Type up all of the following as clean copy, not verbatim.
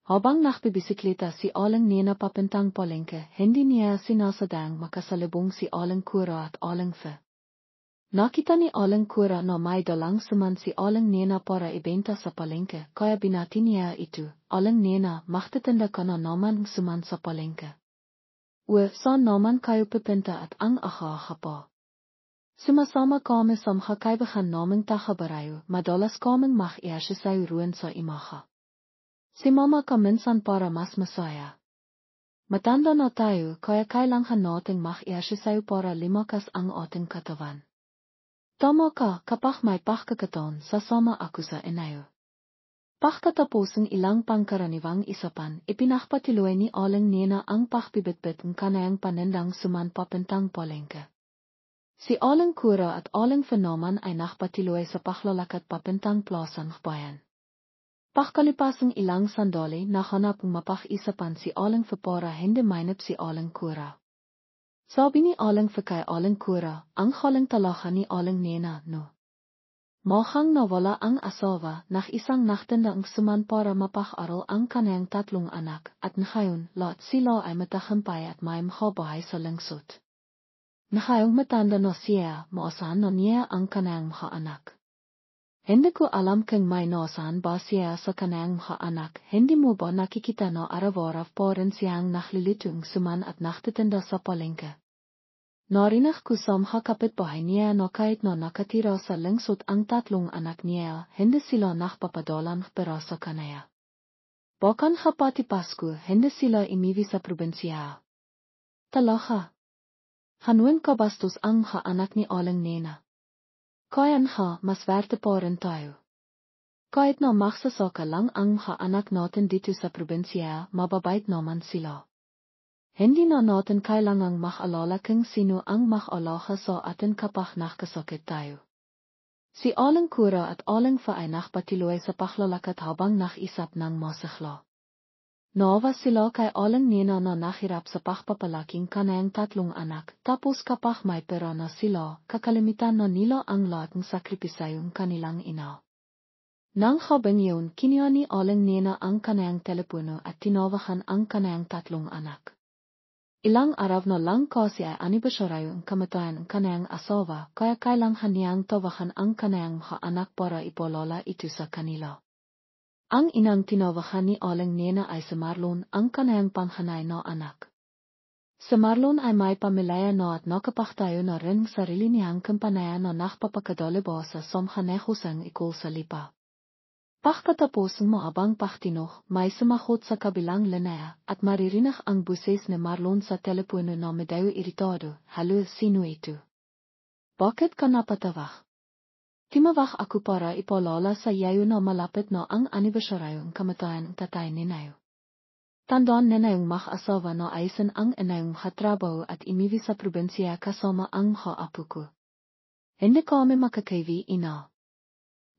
Habang nagbibisikleta si aling Nena papuntang palengke, hindi niya sinasadang makasalubong si aling Kura at aling Fe. Nakita ni aling Kura na may dalang suman si aling Nena para ibenta sa palengke, kaya binati niya itu. Aling Nena, magtitinda ka na naman suman sa palengke. Saan naman kayo pupunta at ang aha pa? Sumasama kami sa makakaibahan naming taga-barayo, madalas kaming mag-exercise roon sa imaha. Si mama ka minsan para mas masaya. Matanda na tayo, kaya kailangan nating mag-exercise para lumakas ang ating katawan. Tama ka, kapag may pagkakataon, sasama ako sa inayo. Pagkatapos ng ilang pangkaraniwang isapan, ipinagpatuloy ni aling Nena ang pagbibitbit ng kanayang panindang suman papuntang palengke. Si aling Kura at aling Fe naman ay nagpatuloy sa paglalakad papuntang plasang bayan. Pagkalipas ng ilang sandali, nahanap ng mapag-isapan si aling Fe para hindi mainip si aling Kura. Sabi ni aling Fe kay aling Kura, ang haling talaga ni aling Nena, no. Mukhang nawala ang asawa, isang nagtinda ang suman para mapag-aral ang kanayang tatlong anak, at ngayon, lahat sila ay matagumpay at may mahabahay sa lungsod. Ngayong matanda na siya, maasahan na niya ang kanayang mga anak. Hindi ko alam kung may naasahan ba siya sa kanayang mga anak, hindi mo ba nakikita na araw-araw pa rin siyang naglilitong suman at nagtitinda sa palengke? Narinig ko sa mga kapitbahay niya na kahit na nakatira sa lungsod ang tatlong anak niya, hindi sila nagpapadalang pera sa kanaya. Bahkan pati Pasko, hindi sila imiwi sa probinsya. Talaga. Hanuin kabastos ang mga anak ni aling Nena. Kaya mas werte pa rin tayo. Kahit na magsasaka lang ang mga anak natin dito sa probinsya, mababait naman sila. Hindi na natin kailangang mag-alala kung sino ang mag-alaga sa atin kapag nagkasakit tayo. Si aling Kura at aling Fe ay nagpatuloy sa paglalakad habang nag-isip ng masigla. Naawa sila kay aling Nena na nahirap sa pagpapalaking kanayang tatlong anak, tapos kapag may pera na sila, kakalimutan na nila ang lahat ng sakripisayong kanilang ina. Nang habang yun, kinuha ni aling Nena ang kanayang telepono at tinawagan ang kanayang tatlong anak. Ilang araw na lang kasi ay anibersaryo ang kamatayan ng kanayang asawa, kaya kailangan niyang tawagan ang kanayang mga anak para ipaalala ito sa kanila. Ang inang tinawagan ni aling Nena ay si Marlon, ang kanayang panghanay na anak. Si Marlon ay may pamilya na at nakapagtayo na rin sarili niyang kumpanya na nagpapakadali ba sa samhanehusang ikol sa lipa. Pagkatapos ng maabang pagtinok, may sumagot sa kabilang linya at maririnig ang buses ni Marlon sa telepono na medyo iritado. Halo, sino ito? Bakit ka napatawag? Timawag ako para ipaalala sa iyo na malapit na ang anibersaryo ng kamatayan ng tatay ninayo. Tandaan ninayong mag-asawa na ayusin ang inayong trabaho at imiwi sa probinsya kasama ang mga apo ko. Hindi kami makakaiwi, ina.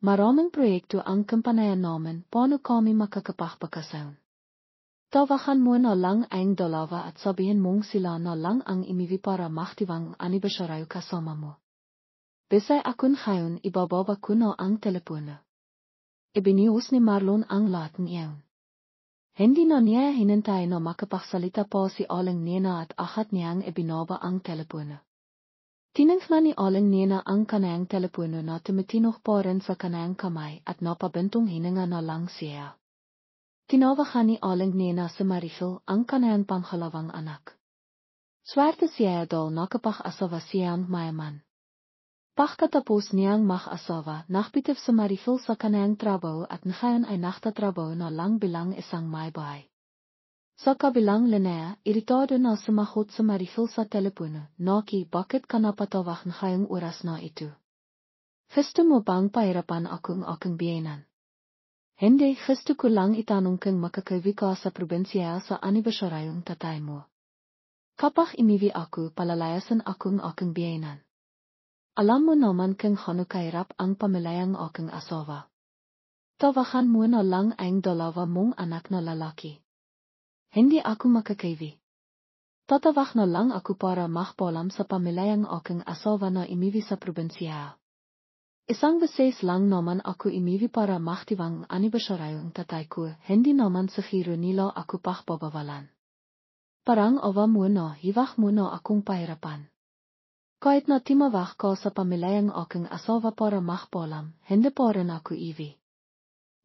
Maraming proyekto ang kumpanya namin, paano kami makakapagpakasayon? Tawagan mo na lang ang dalawa at sabihin mong sila na lang ang imiwi para magtiwang anibersaryo kasama mo. Bisay akong ngayon, ibababa ko na ang telepono. Ibinius ni Marlon ang lahat niyon. Hindi na niya hinintay na makapagsalita pa si aling Nena at agad niyang ibinaba ang telepono. Tinangnan ni aling Nena ang kanayang telepono na tumitinok pa rin sa kanayang kamay at napabintong hininga na lang siya. Tinawagan ni aling Nena si Maricel, ang kanayang panghalawang anak. Swerte siya dahil nakapag-asawa siyang mayaman. Pagkatapos niyang mag-asawa, nagpitip si Maricel sa kanayang trabaho at ngayon ay nagtatrabaho na lang bilang isang maybahay. Sa kabilang linya, iritado na sumagot si Maricel sa telepono, Naki, bakit ka napatawag ngayong oras na ito? Gusto mo bang pahirapan ako ang aking biyenan? Hindi, gusto ko lang itanong kung makakawi ka sa probinsya sa anibersaryong tatay mo. Kapag imiwi ako, palalayasan ako ang aking biyenan. Alam mo naman kung hano kahirap ang pamilyang aking asawa. Tawagan mo na lang ang dalawa mong anak na lalaki. Hindi ako makakaiwi. Tatawag na lang ako para magpaalam sa pamilyang aking asawa na imiwi sa probinsya. Isang beses lang naman ako imiwi para maktiwang ani besyarayong tatayko, hindi naman siguro nila ako pababawalan. Parang awa muna, hiwag muna akong pahirapan. Kahit na timawag ko sa pamilyang aking asawa para makpalam, hindi pa rin ako iwi.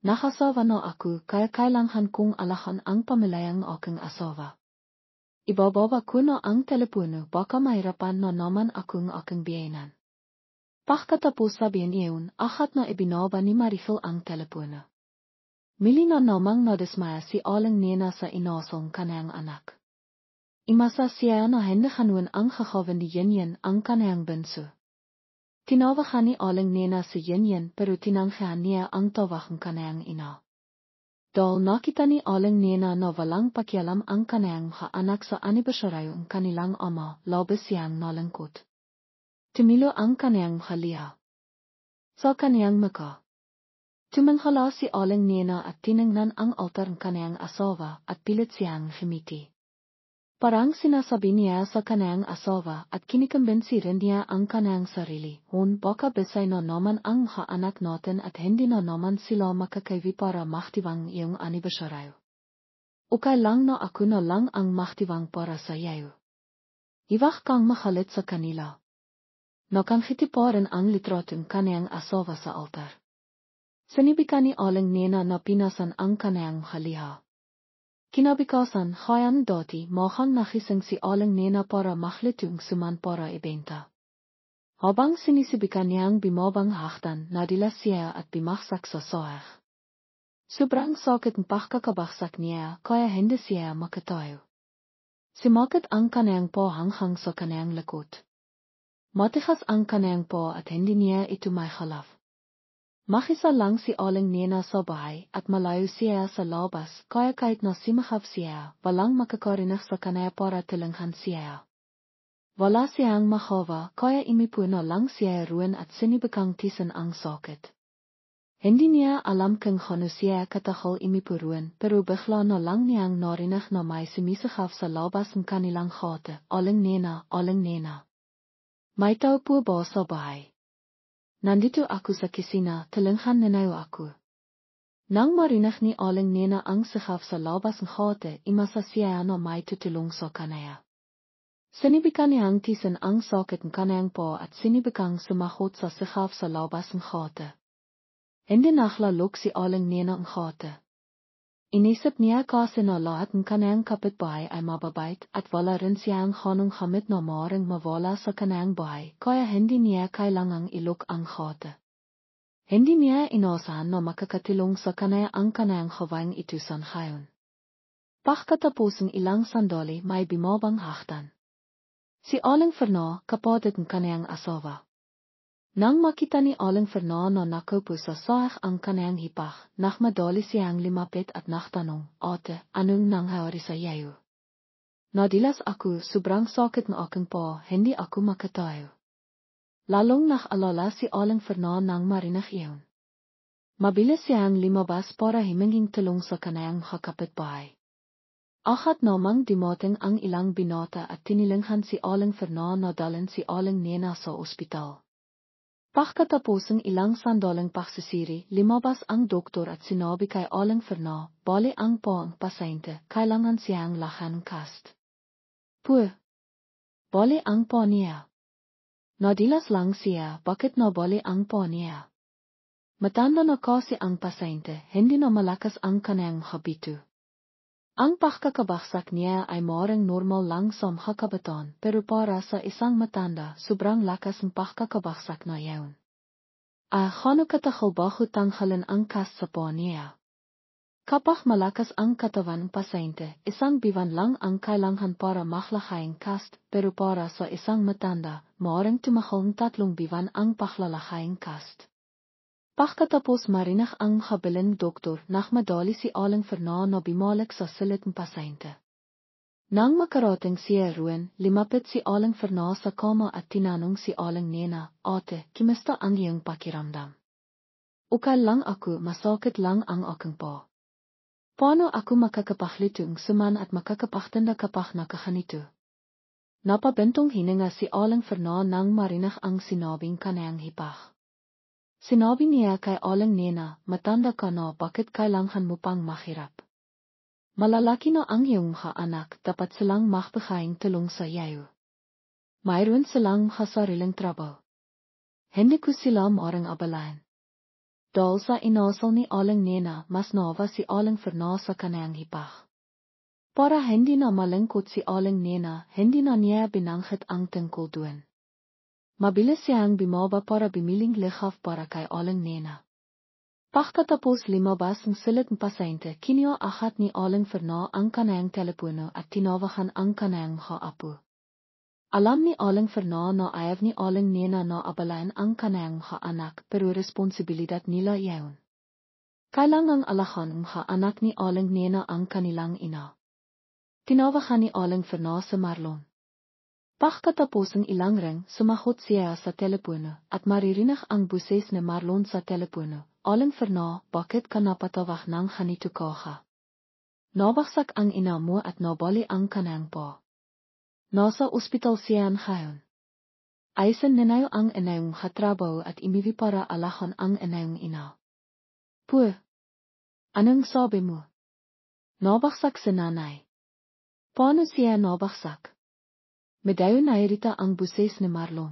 Nakasawa na ako kaya kailangan kong alahan ang pamilyang aking asawa. Ibabawa ko na ang telepono baka mahirapan na naman akong aking biyenan. Pagkatapos sabihin iyon, ahat na ibinaba ni Maricel ang telepono. Mili na namang nadismaya si aling nena sa inasong kanayang anak. Imasa siya na hindi kanun ang kakawan ni Yinyin ang kanayang bunso. Tinawagan ni aling nena si Yinyin pero tinanggihan niya ang tawag ng kanayang ina. Dahil nakita ni aling nena na walang pakialam ang kanayang anak sa anibersaryo ang kanilang ama, labis siyang nalangkot. Tumilo ang kanayang liha. Sa kanayang maka. Tumanghala si aling nena at tiningnan ang altar ng kanayang asawa at pilit siyang humiti. Parang sinasabi niya sa kanayang asawa at kinikumbensi rin niya ang kanayang sarili. Baka besay na naman ang anak natin at hindi na naman sila makakaiwi para maktiwang iyong anibersaryo. Okay lang na ako na lang ang maktiwang para sa iyo. Iwag kang makalit sa kanila. Nakangitiparan ang litratong kanayang asawa sa altar. Sinibikan ni aling nena na pinasan ang kanayang liha. Kinabikasan hayan dati mahang nakisang si aling nena para maklitong suman para ibenta. Habang sinisibikan niyang bimabang haktan nadila siya at bimaksak sa soah. Sobrang sakit ng pagkakabaksak niya kaya hindi siya makatayo. Simakit ang kanayang po hanghang sa kanayang likod. Matigas ang kanayang po at hindi niya ito may halaf. Makisa lang si aling nena sa bahay at malayo siya sa labas kaya kahit na simahab siya, walang makakarinig sa kanaya para tulungan siya. Wala siyang mahawa kaya imipuna lang siya ruin at sinibikang tisan ang sakit. Hindi niya alam kung ano siya katahol imipuruan pero bigla na lang niyang narinig na may sumisahab sa labas ng kanilang hate, aling nena, aling nena. May tao po ba sa bahay? Nandito ako sa kusina, tulungan ninayo ako. Nang marinig ni aling nena ang sahaf sa labas ng hate, imasa siya na may tutulong sa kanaya. Sinibikan niyang tisan ang sakit ng kanayang po at sinibikang sumahot sa sahaf sa labas ng hate. Hindi naklalok si aling nena ang hate. Inisip niya kasi na lahat ng kanayang kapitbahay ay mababait at wala rin siyang hanong hamit na maaaring mawala sa kanayang bahay kaya hindi niya kailangang ilok ang hate. Hindi niya inasahan na makakatilong sa kanaya ang kanayang hawang ito sa ngayon. Pagkatapos ng ilang sandali may bimabang haktan. Si Aling Ferna kapatid ng kanayang asawa. Nang makita ni Aling Ferna na nakaupo sa saak ang kanayang hipag, nakmadali siyang limapit at naktanong, Ate, anong nangyari sa iyo? Nadilas ako, sobrang sakit ng aking pa, hindi ako makatayo. Lalong nakalala si Aling Ferna nang marinig iyon. Mabilis siyang limabas para himinging tulong sa kanayang kapitbahay. Ahat namang dumating ang ilang binata at tinilinghan si Aling Ferna na dalhin si aling nena sa ospital. Pagkatapos ng ilang sandaling pagsisiri, limabas ang doktor at sinabi kay Aling Ferna, bali ang po ang pasyente, kailangan siyang lahan cast. Puh! Bali ang po niya. Nadilas lang siya, bakit na bali ang po niya? Matanda na kasi ang pasyente, hindi na malakas ang kanayang habito. Ang pagkakabaksak niya ay maaaring normal lang sa mga kabataan, pero para sa isang matanda, sobrang lakas ng pagkakabaksak na yaon. Ano katahol ba tanghalan ang cast sa po niya? Kapag malakas ang katawan ng pasyente, isang biwan lang ang kailangan para maklakayang cast, pero para sa isang matanda, maaaring tumahol ng 3 biwan ang paklalakayang cast. Pagkatapos marinig ang habiling doktor, nakmadali si Aling Ferna na bumalik sa silid ng pasyente. Nang makarating siya ruin, limapit si Aling Ferna sa kama at tinanong si aling nena, Ate, kumusta ang iyong pakiramdam? Okay lang ako, masakit lang ang aking pa. Paano ako makakapaglitong suman at makakapagtanda kapag nakaganito? Napabentong hininga si Aling Ferna nang marinig ang sinabing kanayang hipag. Sinabi niya kay aling nena, matanda ka na, bakit kailangan mo pang mahirap? Malalaki na ang iyong mga anak, dapat silang magbigay tulong sa iyo. Mayroon silang sariling trabaho. Hindi ko sila maaaring abalahin. Dahil sa inasal ni aling nena, mas nova si aling Fernand sa kanyang hipag. Para hindi na malungkot si aling nena, hindi na niya binanggit ang tungkol doon. Mabilis siyang bumaba para bimiling likhaf para kay aling nena. Pagkatapos limabas ang silid ng pasyente, kiniaakit ni aling Fernand ang kanyang telepono at tinawagan ang kanyang mga apo. Alam ni aling Fernand na ayaw ni aling nena na abalain ang kanyang mga anak, pero responsibilidad nila iyon. Kailangang alahan ang mga anak ni aling nena ang kanilang ina. Tinawagan ni aling Fernand si Marlon. Pagkatapos ng ilang ring, sumagot siya sa telepono, at maririnig ang boses ni Marlon sa telepono. Aling Fernand, bakit ka napatawag ng ganito ka? Nabagsak ang ina mo at nabali ang kanyang pa. Nasa ospital siya ngayon. Ayusin ninayo ang inayong katrabaho at imiwi para alahan ang inayong ina. Puh! Anong sabi mo? Nabagsak si nanay. Paano siya nabagsak? Medayo nairita ang boses ni Marlon.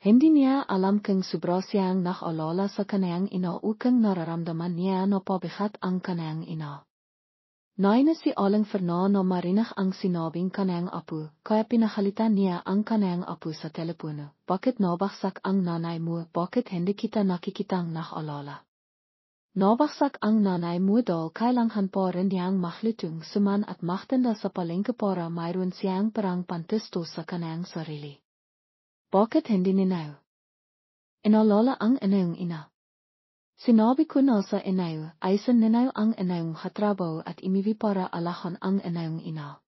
Hindi niya alam kung sobra siyang nakaalala sa kanyang ina o kung nararamdaman niya na pabigat ang kanyang ina. Naina si aling Fernand na marinig ang sinabing kanyang apo, kaya pinahalitan niya ang kanyang apo sa telepono. Bakit nabagsak ang nanay mo? Bakit hindi kita nakikitang nakaalala? Nabagsak ang nanay mo dahil kailangan pa rin niyang maglutong suman at magtinda sa palengke para mayroon siyang perang pantisto sa kanyang sarili. Bakit hindi ninayo? Inaalala ang inayong ina. Sinabi ko na sa inayo, ayusin ninayo ang inayong katrabaho at imiwi para alahan ang inayong ina.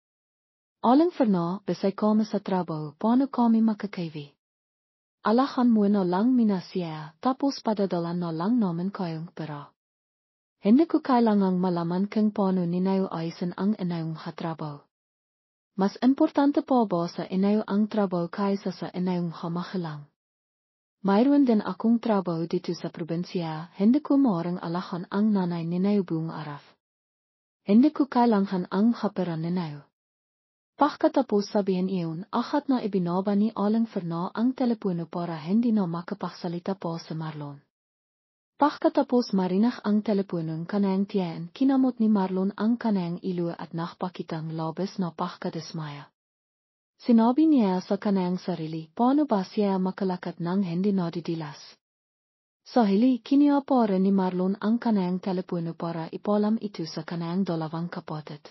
Aling Fernand, bisay kami sa trabaho, paano kami makakaiwi? Alahan mo na lang minasya, tapos padadalan na lang namin kayong pera. Hindi ko kailangang malaman kung paano ninayo ayusin ang inayong katrabaho. Mas importante pa ba sa inayo ang trabaho kaysa sa inayong hamahalang? Mayroon din akong trabaho dito sa probinsya, hindi ko maaaring alahan ang nanay ninayo buong araw. Hindi ko kailangan ang kapera ninayo. Pagkatapos sabihin iyon, akat na ibinaba ni aling Fernand ang telepono para hindi na makapagsalita pa sa Marlon. Pagkatapos marinig ang teleponong kanyang tiyan, kinamot ni Marlon ang kanyang ilo at nakpakitang labis na pagkadismaya. Sinabi niya sa kanyang sarili, paano ba siya makalakad ng hindi nadidilas? Sa hili, kiniapa rin ni Marlon ang kanyang telepono para ipalam ito sa kanyang dalawang kapatid.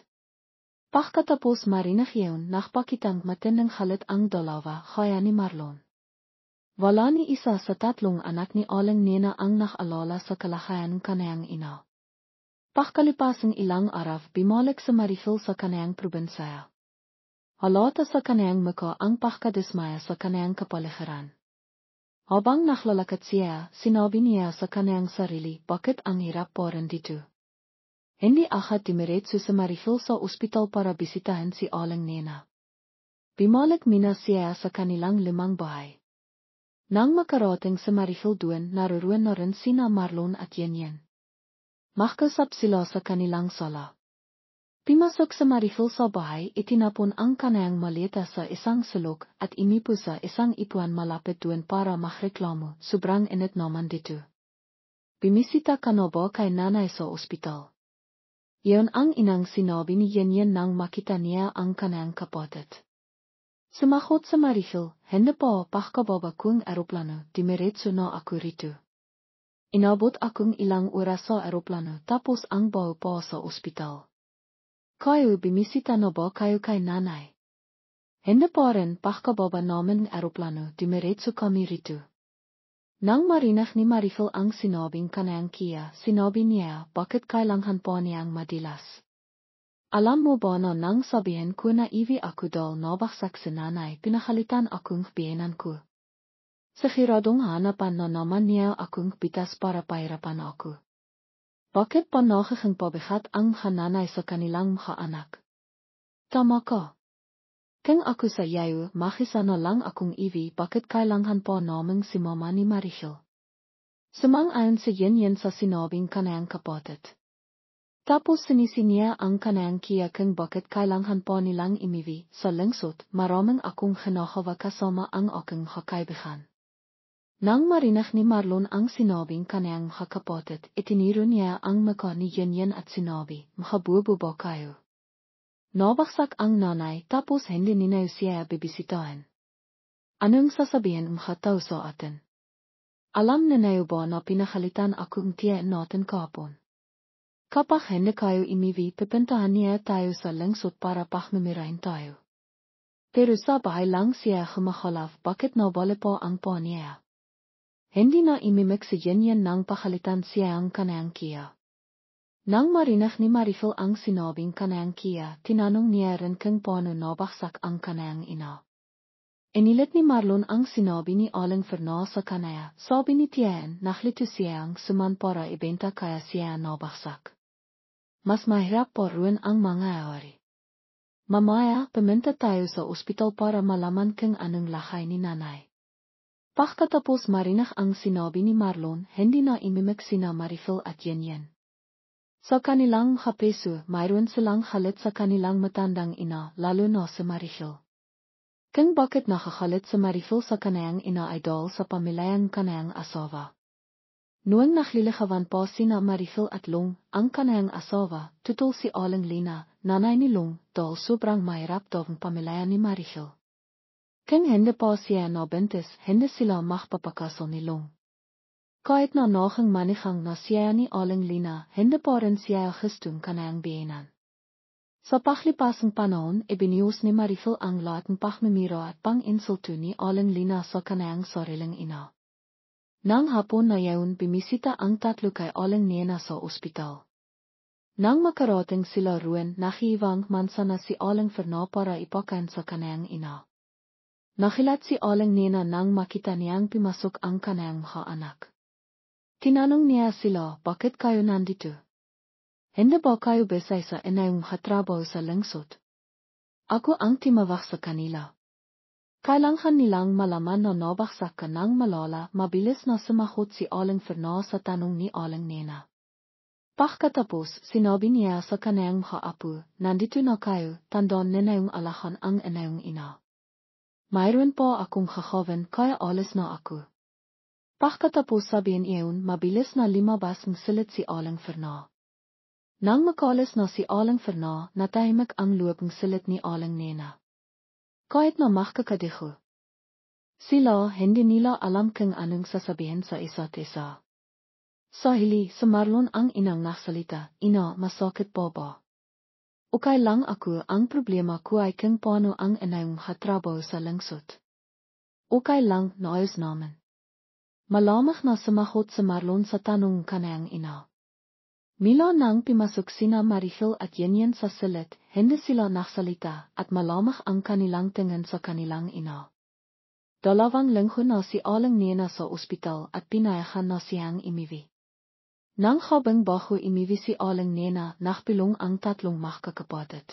Pagkatapos marinig iyon, nakpakitang matinding halit ang dalawa, kaya ni Marlon. Wala ni isa sa tatlong anak ni aling nena ang nakaalala sa kalagayan kanyang ina. Pagkalipas ng ilang araw, bumalik sa Marifil sa kanyang probinsya. Halata sa kanyang mukha ang pagkadismaya sa kanyang kapaligiran. Habang naklalakad siya, sinabi niya sa kanyang sarili, bakit ang hirap pa rin dito? Hindi agad dimiretso sa Marifil sa ospital para bisitahin si aling nena. Bumalik muna siya sa kanilang limang bahay. Nang makarating sa Marifil doon, naroon na rin sina Marlon at Yenyen. Makasap sila sa kanilang sala. Pimasok sa Marifil sa bahay, itinapon ang kanyang maleta sa isang sulok at imipo sa isang ipuan malapit doon para makreklamo, sobrang init naman dito. Bimisita ka na ba kay nanay sa ospital? Iyon ang inang sinabi ni Yenyen nang makita niya ang kanyang kapatid. Sumagot sa Marifil, hindi pa pagkababa kong eroplano, dimiretso na ako rito. Inabot akong ilang oras sa eroplano tapos ang baho pa sa ospital. Kayo bimisita na ba kayo kay nanay? Hindi pa rin pagkababa namin ng eroplano, dimiretso kami rito. Nang marinig ni Marifil ang sinabing kanyang kiya, sinabi niya, bakit kailangan pa niyang madilas? Alam mo ba na nang sabihin ko na iwi ako dahil nabagsak si nanay, pinahalitan akong biyenan ko. Sigiradong hanapan na naman niya akong bitas para pahirapan ako. Bakit pa nagiging pabigat ang hananay sa kanilang mga anak? Tama ka. Kung ako sa iyo, makisa na lang akong iwi, bakit kailangan pa namang si mama ni Marifil? Sumang ayon sa yen sa sinabing kanayang kapatid. Tapos sinisinya ang kanayang kia kung bakit kailangan pa nilang imiwi sa lungsod, maraming akong hinahawa kasama ang aking kakaibigan. Nang marinig ni Marlon ang sinabing kanayang kapatid, itiniro niya ang mukha ni Yen at sinabi, "Mahabubo ba kayo?" Nabaksak ang nanay tapos hindi ninaw siya bibisitahin. Anong sasabihin mo tao sa atin? Alam ninaw ba na pinakalitan akong tiyan natin kapon? Kapag hindi kayo imiwi, pupuntahan niya tayo sa lungsod para pakmimirahin tayo. Pero sa bahay lang siya humahalaf, bakit nawala po ang po niya? Hindi na imimik si Yen nang pakalitan siya ang kanayang kia. Nang marinig ni Marifel ang sinabing kanayang kia, tinanong niya rin kung paano nabaksak ang kanayang ina. Inilit ni Marlon ang sinabi ni Aling Ferna sa kanaya, sabi ni Tian, naklito siyang suman para ibenta kaya siya nabaksak. Mas mahirap po rin ang mangyayari. Mamaya, pumunta tayo sa ospital para malaman kung anong lakay ni nanay. Pagkatapos marinig ang sinabi ni Marlon, hindi na imimik sina Marifel at Yen. Sa kanilang kapeso, mayroon silang halit sa kanilang matandang ina, lalo na sa Marifel. Kung bakit nakakalit sa Marifel sa kanayang ina ay dahil sa pamilayang kanayang asawa. Noong naglilikawan pa sina Marifel at Long, ang kanayang asawa, tutol si Aling Lina, nanay ni Long, dahil sobrang mahirap daw ang pamilya ni Marifel. Kung hindi pa siya nabuntis, hindi sila makapapakasal ni Long. Kahit na nakang manihang na siya ni Aling Lina, hindi pa rin siya gustong kanayang biyenan. Sa paglipasang panahon, ibiniyos ni Marifel ang lahat ng pakmimira at pang-insulto ni Aling Lina sa kanayang sariling ina. Nang hapon na yaon bimisita ang tatlo kay Aling Nena sa ospital. Nang makarating sila ruan, nakiibang mansana si Aling Ferna para ipakain sa kanayang ina. Nakilat si Aling Nena nang makita niyang pimasok ang kanayang mga anak. Tinanong niya sila, bakit kayo nandito? Hindi ba kayo besay sa inayong trabaho sa lungsod? Ako ang timawak sa kanila. Kailangan nilang malaman na nabaksak ka ng malala, mabilis na sumagot si Aling Ferna sa tanong ni Aling Nena. Pagkatapos, sinabi niya sa kanayang mga apo, nandito na kayo, tandaan ninayong alahan ang inayong ina. Mayroon pa akong kakawin kaya alis na ako. Pagkatapos sabihin iyon, mabilis na limabas ng silit si Aling Ferna. Nang makalis na si Aling Ferna, natahimik ang loob ng silit ni Aling Nena. Kahit na makakadiho. Sila, hindi nila alam kung anong sasabihin sa isa't isa. Sa hili, sa Marlon ang inang nasalita, ina, masakit po ba? Okay lang ako, ang problema ko ay kung paano ang inayong trabaho sa lungsod. Okay lang, naayos naman. Malamang na sumagot sa Marlon sa tanong kanayang ina. Mila nang pimasok sina Marifel at Yen sa silit, hindi sila nasalita at malamang ang kanilang tingin sa kanilang ina. Dalawang linggo na si Aling Nena sa ospital at pinayahan na siyang imiwi. Nang habang bago imiwi si Aling Nena, nakpilong ang tatlong magkakapatid.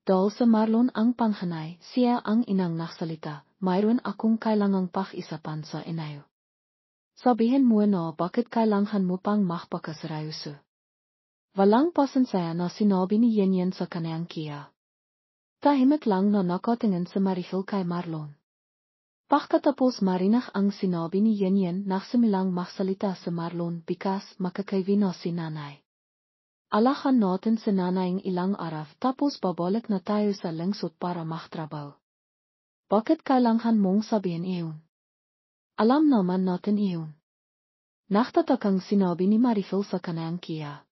Dahil sa Marlon ang panghanay, siya ang inang nasalita, mayroon akong kailangang pakisapan sa inayo. Sabihin mo na bakit kailangan mo pang magpakasarayuso. Walang pasensya na sinabi ni Yen sa kanayang kia. Tahimik lang na nakatingin sa Marifel kay Marlon. Pagkatapos marinig ang sinabi ni Yen nagsimilang magsalita sa Marlon bikas makakaiwi na si nanay. Alahan natin si nanay ng ilang araw tapos babalik na tayo sa lungsod para magtrabaho. Bakit kailangan mong sabihin iyon? Alam naman natin iyon. Naktatakang sinabi ni Marifel sa kanayang kia.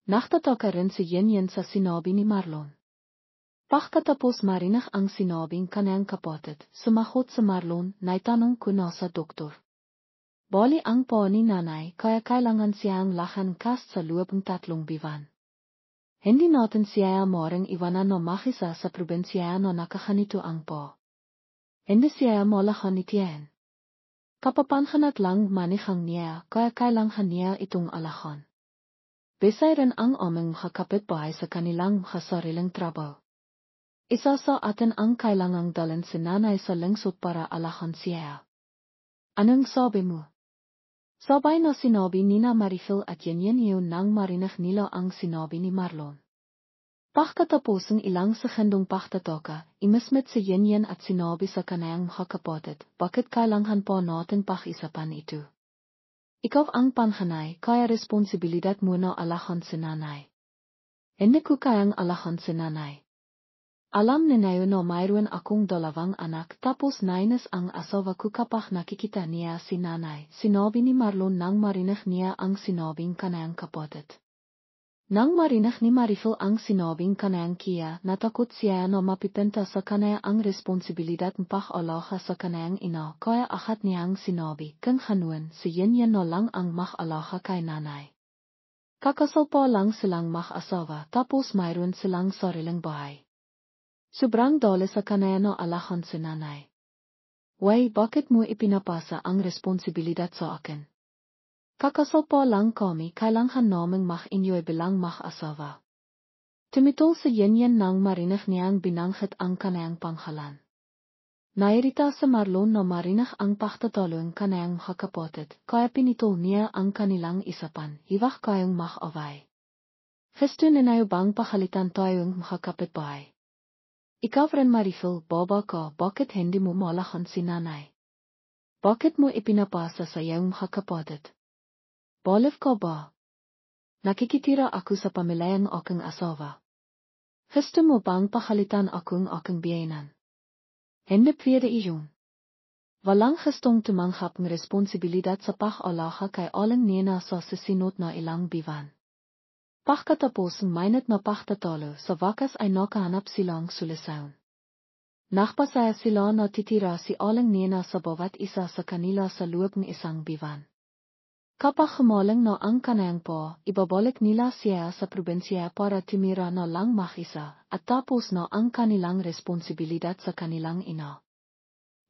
Naktataka rin si Yen sa sinabi ni Marlon. Pagkatapos marinig ang sinabing kanayang kapatid, sumagot sa Marlon, naitanong ko na sa doktor. Bali ang po ni nanay kaya kailangan siyang lakan cast sa loob ng 3 buwan. Hindi natin siya maring iwanan na makisa sa probinsya na nakakanito ang po. Hindi siya malakan ni Tien. Kapapanhanat lang manihang niya kaya kailangan niya itong alakan. Besay rin ang aming kapitbahay sa kanilang sariling trabaho. Isa sa atin ang kailangang dalhin si nanay sa lungsod para alakan siya. Anong sabi mo? Sabay na sinabi ni na Marifil at yanyan yun nang marinig nila ang sinabi ni Marlon. Pagkatapos ng ilang sekundong pagtataka, imismit si Yanyan at sinabi sa kanayang mga kapatid, bakit kailangan pa natin pag-isapan ito? Ikaw ang panganay, kaya responsibilidad mo na alahan si nanay. Hindi ko kayang alahan si nanay. Alam ninayo na mayroon akong 2 anak tapos nainis ang asawa ko kapag nakikita niya si nanay, sinabi ni Marlon nang marinig niya ang sinabing kanayang kapatid. Nang marinig ni Marifil ang sinabing kanayang Kia, natakot siya na mapipenta sa kanaya ang responsibilidad mpag-alaga sa kanayang ina, kaya agad niyang sinabi, kung hanuan, si Yanyan na lang ang mag-alaga kay nanay. Kakasal pa lang silang mag-asawa tapos mayroon silang sariling bahay. Sobrang dole sa kanaya na alahan si nanay. Way, bakit mo ipinapasa ang responsibilidad sa akin? Kakasal pa lang kami, kailangan naming mag-inyoy bilang mag-asawa. Tumitol si Yanyan nang marinig niyang binanggit ang kanayang pangalan. Nairita sa Marlon na marinig ang pagtatalong kanayang mga kapatid, kaya pinitol niya ang kanilang isapan, hiwag kayong mag-away. Gusto ninayo bang pakalitan tayong mga kapitbahay? Ikaw rin Marifil, baba ka, bakit hindi mo malahan si nanay? Bakit mo ipinapasa sa iyong mga kapatid? Boleh ka ba? Nakikitira ako sa pamilyang aking asawa. Gusto mo bang pakalitan akong aking biyenan? Hindi pwede iyon. Walang gustong tumanggap ng responsibilidad sa pag-alaga kay aling nena sa susunod na ilang buwan. Pagkatapos ng mainit na pagtatalo sa wakas ay nakahanap silang solusyon. Nakpasaya sila na titira si aling nena sa bawat isa sa kanila sa loob ng 1 buwan. Kapag humaling na ang kanayang po, ibabalik nila siya sa probinsya para tumira na lang mag-isa, at tapos na ang kanilang responsibilidad sa kanilang ina.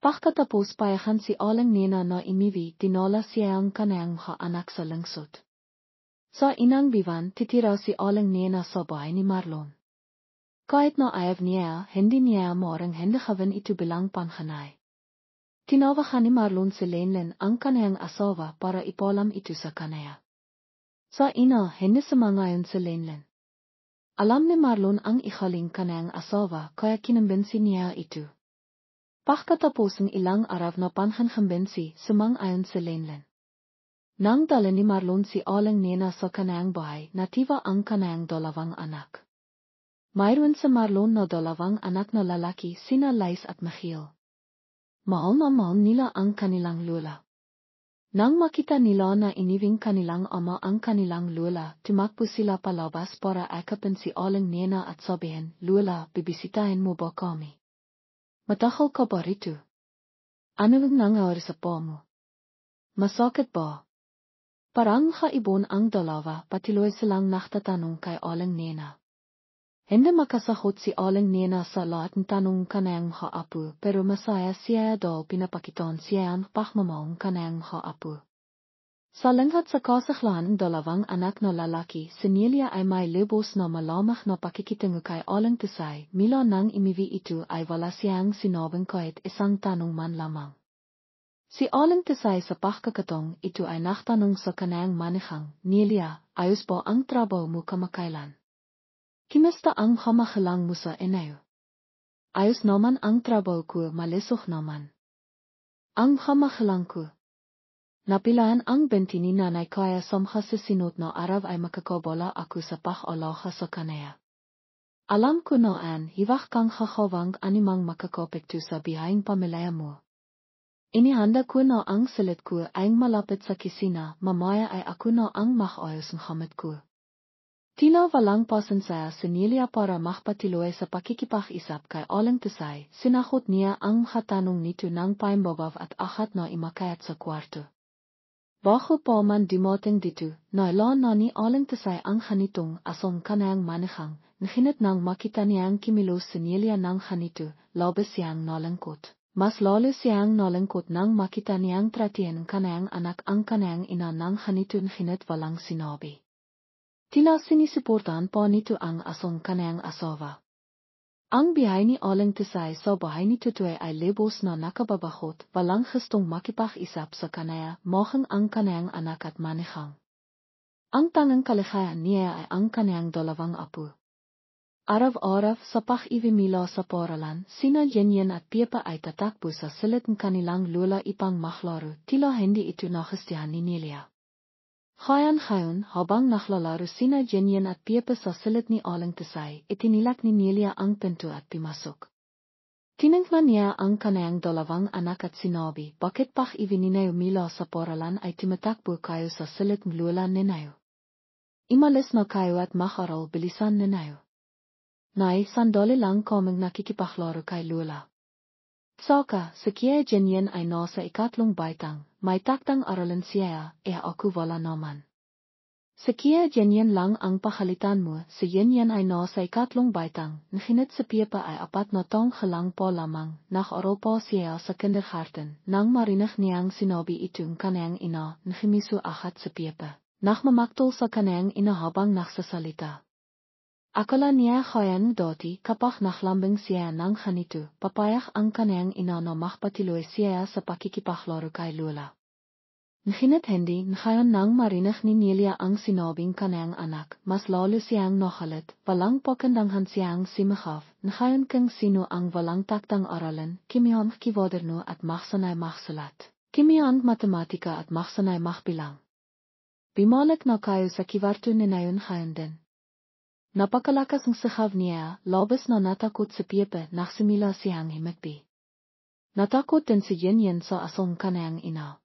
Pagkatapos payagan si aling nena na imiwi, dinala siya ang kanayang mga anak sa lungsod. Sa inang buwan, titira si aling nena sa bahay ni Marlon. Kahit na ayaw niya, hindi niya maring hindi gawin ito bilang panganay. Tinawagan ni Marlon si Lenlen ang kanayang asawa para ipalam ito sa kanaya. Sa ina, hindi sumangayon si Lenlen. Alam ni Marlon ang ikaling kanayang asawa kaya kinumbensi niya ito. Pagkatapos ng ilang araw na panghambinsi, sumangayon si Lenlen. Nang dala ni Marlon si aling nena sa kanayang bahay, natiwa ang kanayang 2 anak. Mayroon sa Marlon na 2 anak na lalaki, sina Lais at Michiel. Mahal na mahal nila ang kanilang lola. Nang makita nila na iniwing kanilang ama ang kanilang lola, tumakbo sila palabas para akapin si aling nena at sabihin, Lola, bibisitahin mo ba kami? Matagal ka ba rito? Ano ang nangyari sa pa mo? Masakit ba? Parang kaibon ang dalawa, patuloy silang nagtatanong kay aling nena. Hindi makasagot si aling nena sa lahat ng tanong kanayang haapo, pero masaya siya dahil pinapakitaan siya ang pagmamahal kanayang haapo. Sa lingkod sa kasaklan ng 2 anak na lalaki, si Nelia ay may lubos na malamang na pakikitungo kay aling Tisay, mula nang imiwi ito ay wala siyang sinabing kahit isang tanong man lamang. Si aling Tisay sa pagkakataong ito ay nagtanong sa kanayang manihang, Nelia, ayos ba ang trabaho mo kamakailan? Kimusta ang kamahalang mo sa inayo? Ayos naman ang trabaho ko, malisok naman. Ang kamahalang ko. Napilaan ang benti ni nanay kaya samha sa sinot na araw ay makakabala ako sa pag-alaga sa kanaya. Alam ko noon, hiwag kang kakawang animang makakapekto sa bihayang pamilya mo. Inihanda ko na ang salit ko ay malapit sa kisina, mamaya ay ako na ang mag-ayos ng hamad ko. Tila walang pasensya si Nelia para makapatuloy sa pakikipag-isap kay aling Tisay, sinakot niya ang hatanong nito ng paimbagaw at agad na imakayat sa kwarto. Bago pa man dumating dito, nailan na ni aling Tisay ang hanitong asong kanayang manihang, nahinat nang makita niyang kimilos si Nelia ng hanito, labis siyang nalangkot. Mas lalo siyang nalangkot nang makita niyang tratiyan kanayang anak ang kanayang ina ng hanito nahinat walang sinabi. Tila sinisuportahan pa nito ang asong kanayang asawa. Ang bihay ni aling tisay sa bahay ni tutoy ay lebos na nakababakot, walang gustong makipag isap sa kanaya, mohang ang kanayang anak at manihang. Ang tangang kaligayahan niya ay ang kanayang dalawang apo. Araw-araw sa pag-ibimila sa paralan, sina Yenyen at Pepa ay tatakbo sa silid ng kanilang lola ipang maklaro, tila hindi ito nagustuhan ni Nelia. Ngayon, habang naklalaro sina Yenyen at Pepa sa silid ni aling tisay, itinilak ni Nelia ang pinto at pimasok. Tiningnan niya ang kanayang dalawang anak at sinabi, bakit pag-ibininayo mila sa paralan ay tumatakbo kayo sa silid ng lola ninayo? Imalis na kayo at makaral bilisan ninayo. Nay, sandali lang kaming nakikipaglaro kay Lola. Saka, si Kia Yenyen ay nasa ikatlong baitang, may taktang aralan siya, ako wala naman. Si Kia Yenyen lang ang pakalitan mo, si Yenyen ay nasa ikatlong baitang, nakinit si Pepa ay 4 na taong halang po lamang, nag-aral po siya sa kindergarten, nang marinig niyang sinabi itong kanayang ina, nakimiso akat si Pepa, nakmamaktol sa kanayang ina habang nagsasalita. Akala niya kayang dati kapag naklambing siya ng ganito, papayag ang kanayang ina na makpatuloy siya sa pakikipaglaro kay Lola. Ngunit hindi, ngayon nang marinig ni Nelia ang sinabing kanayang anak, mas lalo siyang nakalit, walang pakandanghan siyang simahaf, ngayon kung sino ang walang taktang aralan, kimihan kiwaderno at maksanay maksulat, kimihan matematika at maksanay makbilang. Bimalik na kayo sa kiwarto ninayon ngayon din. Napakalakas ang sahaw niya, labas na natakot si Pepa naksimila siyang himagbi. Natakot din si Yenyen sa asong kanayang ina.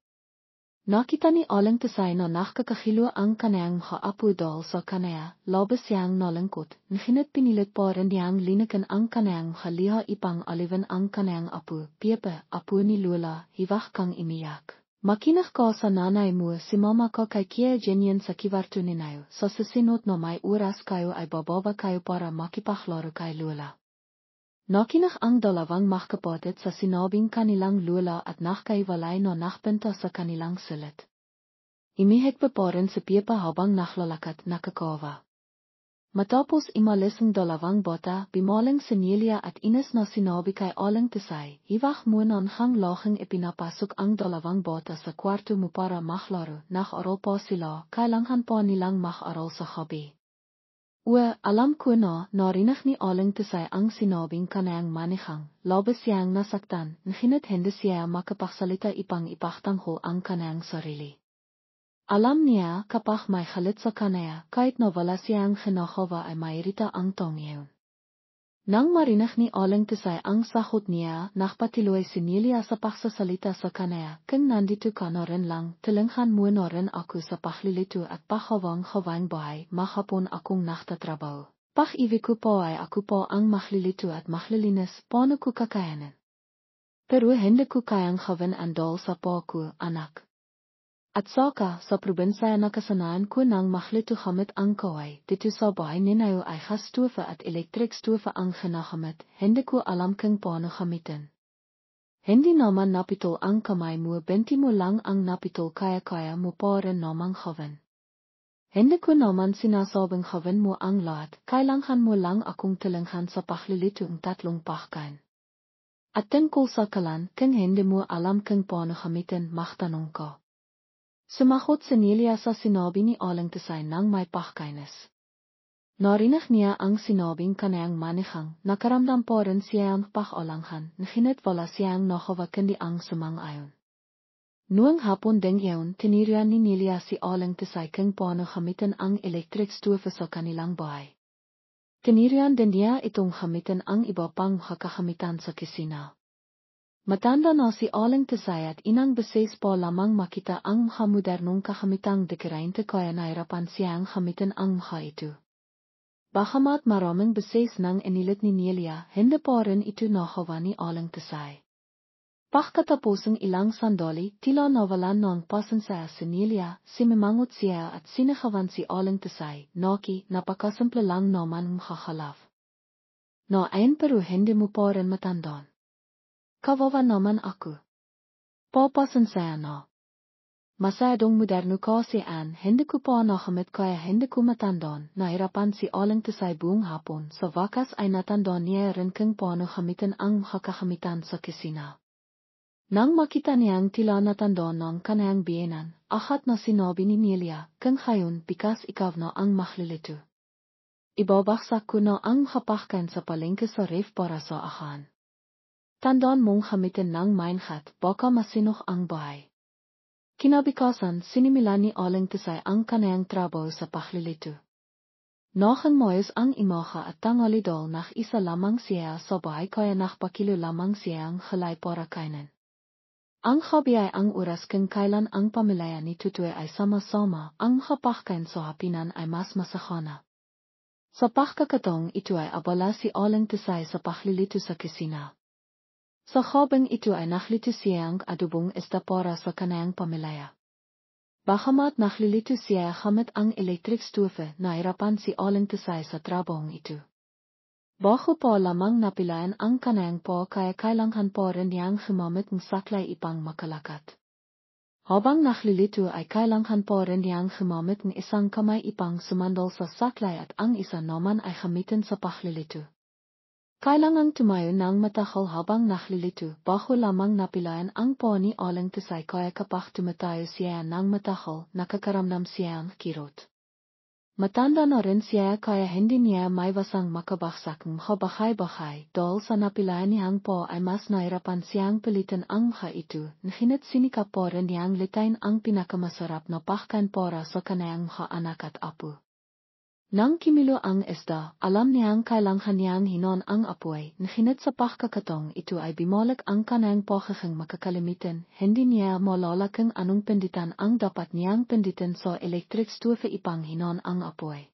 Nakita ni aling tisay na nakakakilo ang kanayang maapo dahil sa kanaya, labas siyang nalangkot, ngunit pinilit pa rin niyang linakan ang kanayang haliha ipang aliwan ang kanayang apo, Pepa, apo ni Lola, hiwag kang imiyak. Makinig ka sa nanay mo si mama ka kay Kia Yenyen sa kiwarto ninayo, sa susunod na may oras kayo ay bababa kayo para makipaglaro kay Lola. Nakinig ang dalawang magkapatid sa sinabing kanilang Lola at nakaiwalay na nakbenta sa kanilang silid. Imihik pa rin si Pepa habang naklalakad nakakawa. Matapos imalis ang dalawang bata, bimaling si Nelia at Ines na sinabi kay aling tisay, hiwag muna hang lahing ipinapasok ang dalawang bata sa kwarto mo para maklaro, nag-aral pa sila, kailangan pa nilang mag-aral sa gabi. Alam ko na, narinig ni aling tisay ang sinabing kanayang manihang, labas siyang nasaktan, ngunit hindi siya makapagsalita ipang ipagtanggol ang kanayang sarili. Alam niya kapag may halit sa kanaya, kahit na wala siyang kinakawa ay mairita ang taong iyon. Nang marinig ni aling tisay ang sahot niya, nakpatiloy si Nelia sa pagsasalita sa kanaya, kung nandito ka na rin lang, tilinghan mo na rin ako sa paglilito at pagkawang-kawang bahay, mahapon akong naktatrabaho. Pag-ibig ko po ay ako po ang maglilito at maglilinis, paano ko kakayanin? Pero hindi ko kayang gawin ang dahil sa po ko, anak. At saka, sa probinsya nakasanayan ko nang maglito gamit ang kaway, dito sa bahay ninayo ay gasstofa at electric stofa ang ginagamit, hindi ko alam kung paano gamitin. Hindi naman napitol ang kamay mo, benti mo lang ang napitol kaya mo pa rin naman gawin. Hindi ko naman sinasabing gawin mo ang lahat, kailangan mo lang akong tilinghan sa paglilito ng 3 pagkain. At tungkol sa kalan, kung hindi mo alam kung paano gamitin, magtanong ka. Sumagot si Nelia sa sinabi ni aling tisay nang may pagkainis. Narinig niya ang sinabing kanayang manihang, nakaramdam pa rin siya ang pag-alanghan, ngunit wala siyang nakawa kundi ang sumang-ayon. Noong hapon ding iyon, tinirian ni Nelia si aling tisay kung paano gamitin ang electric stove sa kanilang bahay. Tinirian din niya itong gamitin ang iba pang kakagamitan sa kusina. Matanda na si aling tisay at inang beses pa lamang makita ang mga modernong kagamitang dekarainte kaya nahirapan siyang gamitin ang mga ito. Bagamat maraming beses nang inilit ni Nelia, hindi pa rin ito nagawa ni aling tisay. Pagkatapos ng ilang sandali, tila nawalan ng pasensya si Nelia, simimangot siya at sinakawan si aling tisay, Naki, napakasimple lang naman ang makakalaf. Ayon pero hindi mo pa rin matandaan. Kawawa naman ako. Papasensya na. Masyadong moderno kasi an, hindi ko pa nakamit kaya hindi ko matandaan, nahirapan si Aling Tisay buong hapon, sa wakas ay natandaan niya rin kung paano gamitin ang makakagamitan sa kusina. Nang makita niyang tila natandaan ng kanayang biyenan, ahat na sinabi ni Nelia, kung ngayon bikas ikaw na ang maglilito. Ibabaksak ko na ang hapakkan sa palengke sa ref para sa ahan. Tandaan mong gamitin ng mindset, baka masinok ang bahay. Kinabukasan, sinimula ni Aling Tisay ang kanayang trabaho sa paglilito. Nakang moyos ang imaha at tangalidol nach isa lamang siya sa bahay kaya nakpakilo lamang siya ang halay para kainin. Ang hobby ay ang oras kung kailan ang pamilya ni Tutoy ay sama-sama, ang hapakkan sa hapinan ay mas masakana. Sa pagkakataong ito ay abala si Aling Tisay sa paglilito sa kusina. Sa habang ito ay naglito siyang adobong isda para sa kanayang pamilya. Bagamat naglilito siya gamit ang electric stove, nahirapan si Aling Tisay sa trabahong ito. Bago pa lamang napilayan ang kanayang po kaya kailangan po rin niyang gumamit ng saklay ipang makalakat. Habang naglilito ay kailangan po rin niyang gumamit ng isang kamay ipang sumandal sa saklay at ang isa naman ay gamitin sa paglilito. Kailangang tumayo ng matagal habang naglilito, bago lamang napilayan ang po ni Aling Tisay kaya kapag tumatayo siya ng matagal, nakakaramdam siya ng kirot. Matanda na rin siya kaya hindi niya maiwasang makabaksak ng habahay-bahay, dahil sa napilayan niyang po ay mas nahirapan siyang pilitin ang mga ito, ngunit sinikap po rin niyang litain ang pinakamasarap na pagkain para sa kanayang mga anak at apo. Nang kimilo ang isda, alam niyang kailangan niyang hinon ang apoy, ngunit sa pagkakataong ito ay bumalik ang kanayang pagkakang makakalimitan, hindi niya malala kung anong pinditan ang dapat niyang pinditin sa electric stove ipang hinon ang apoy.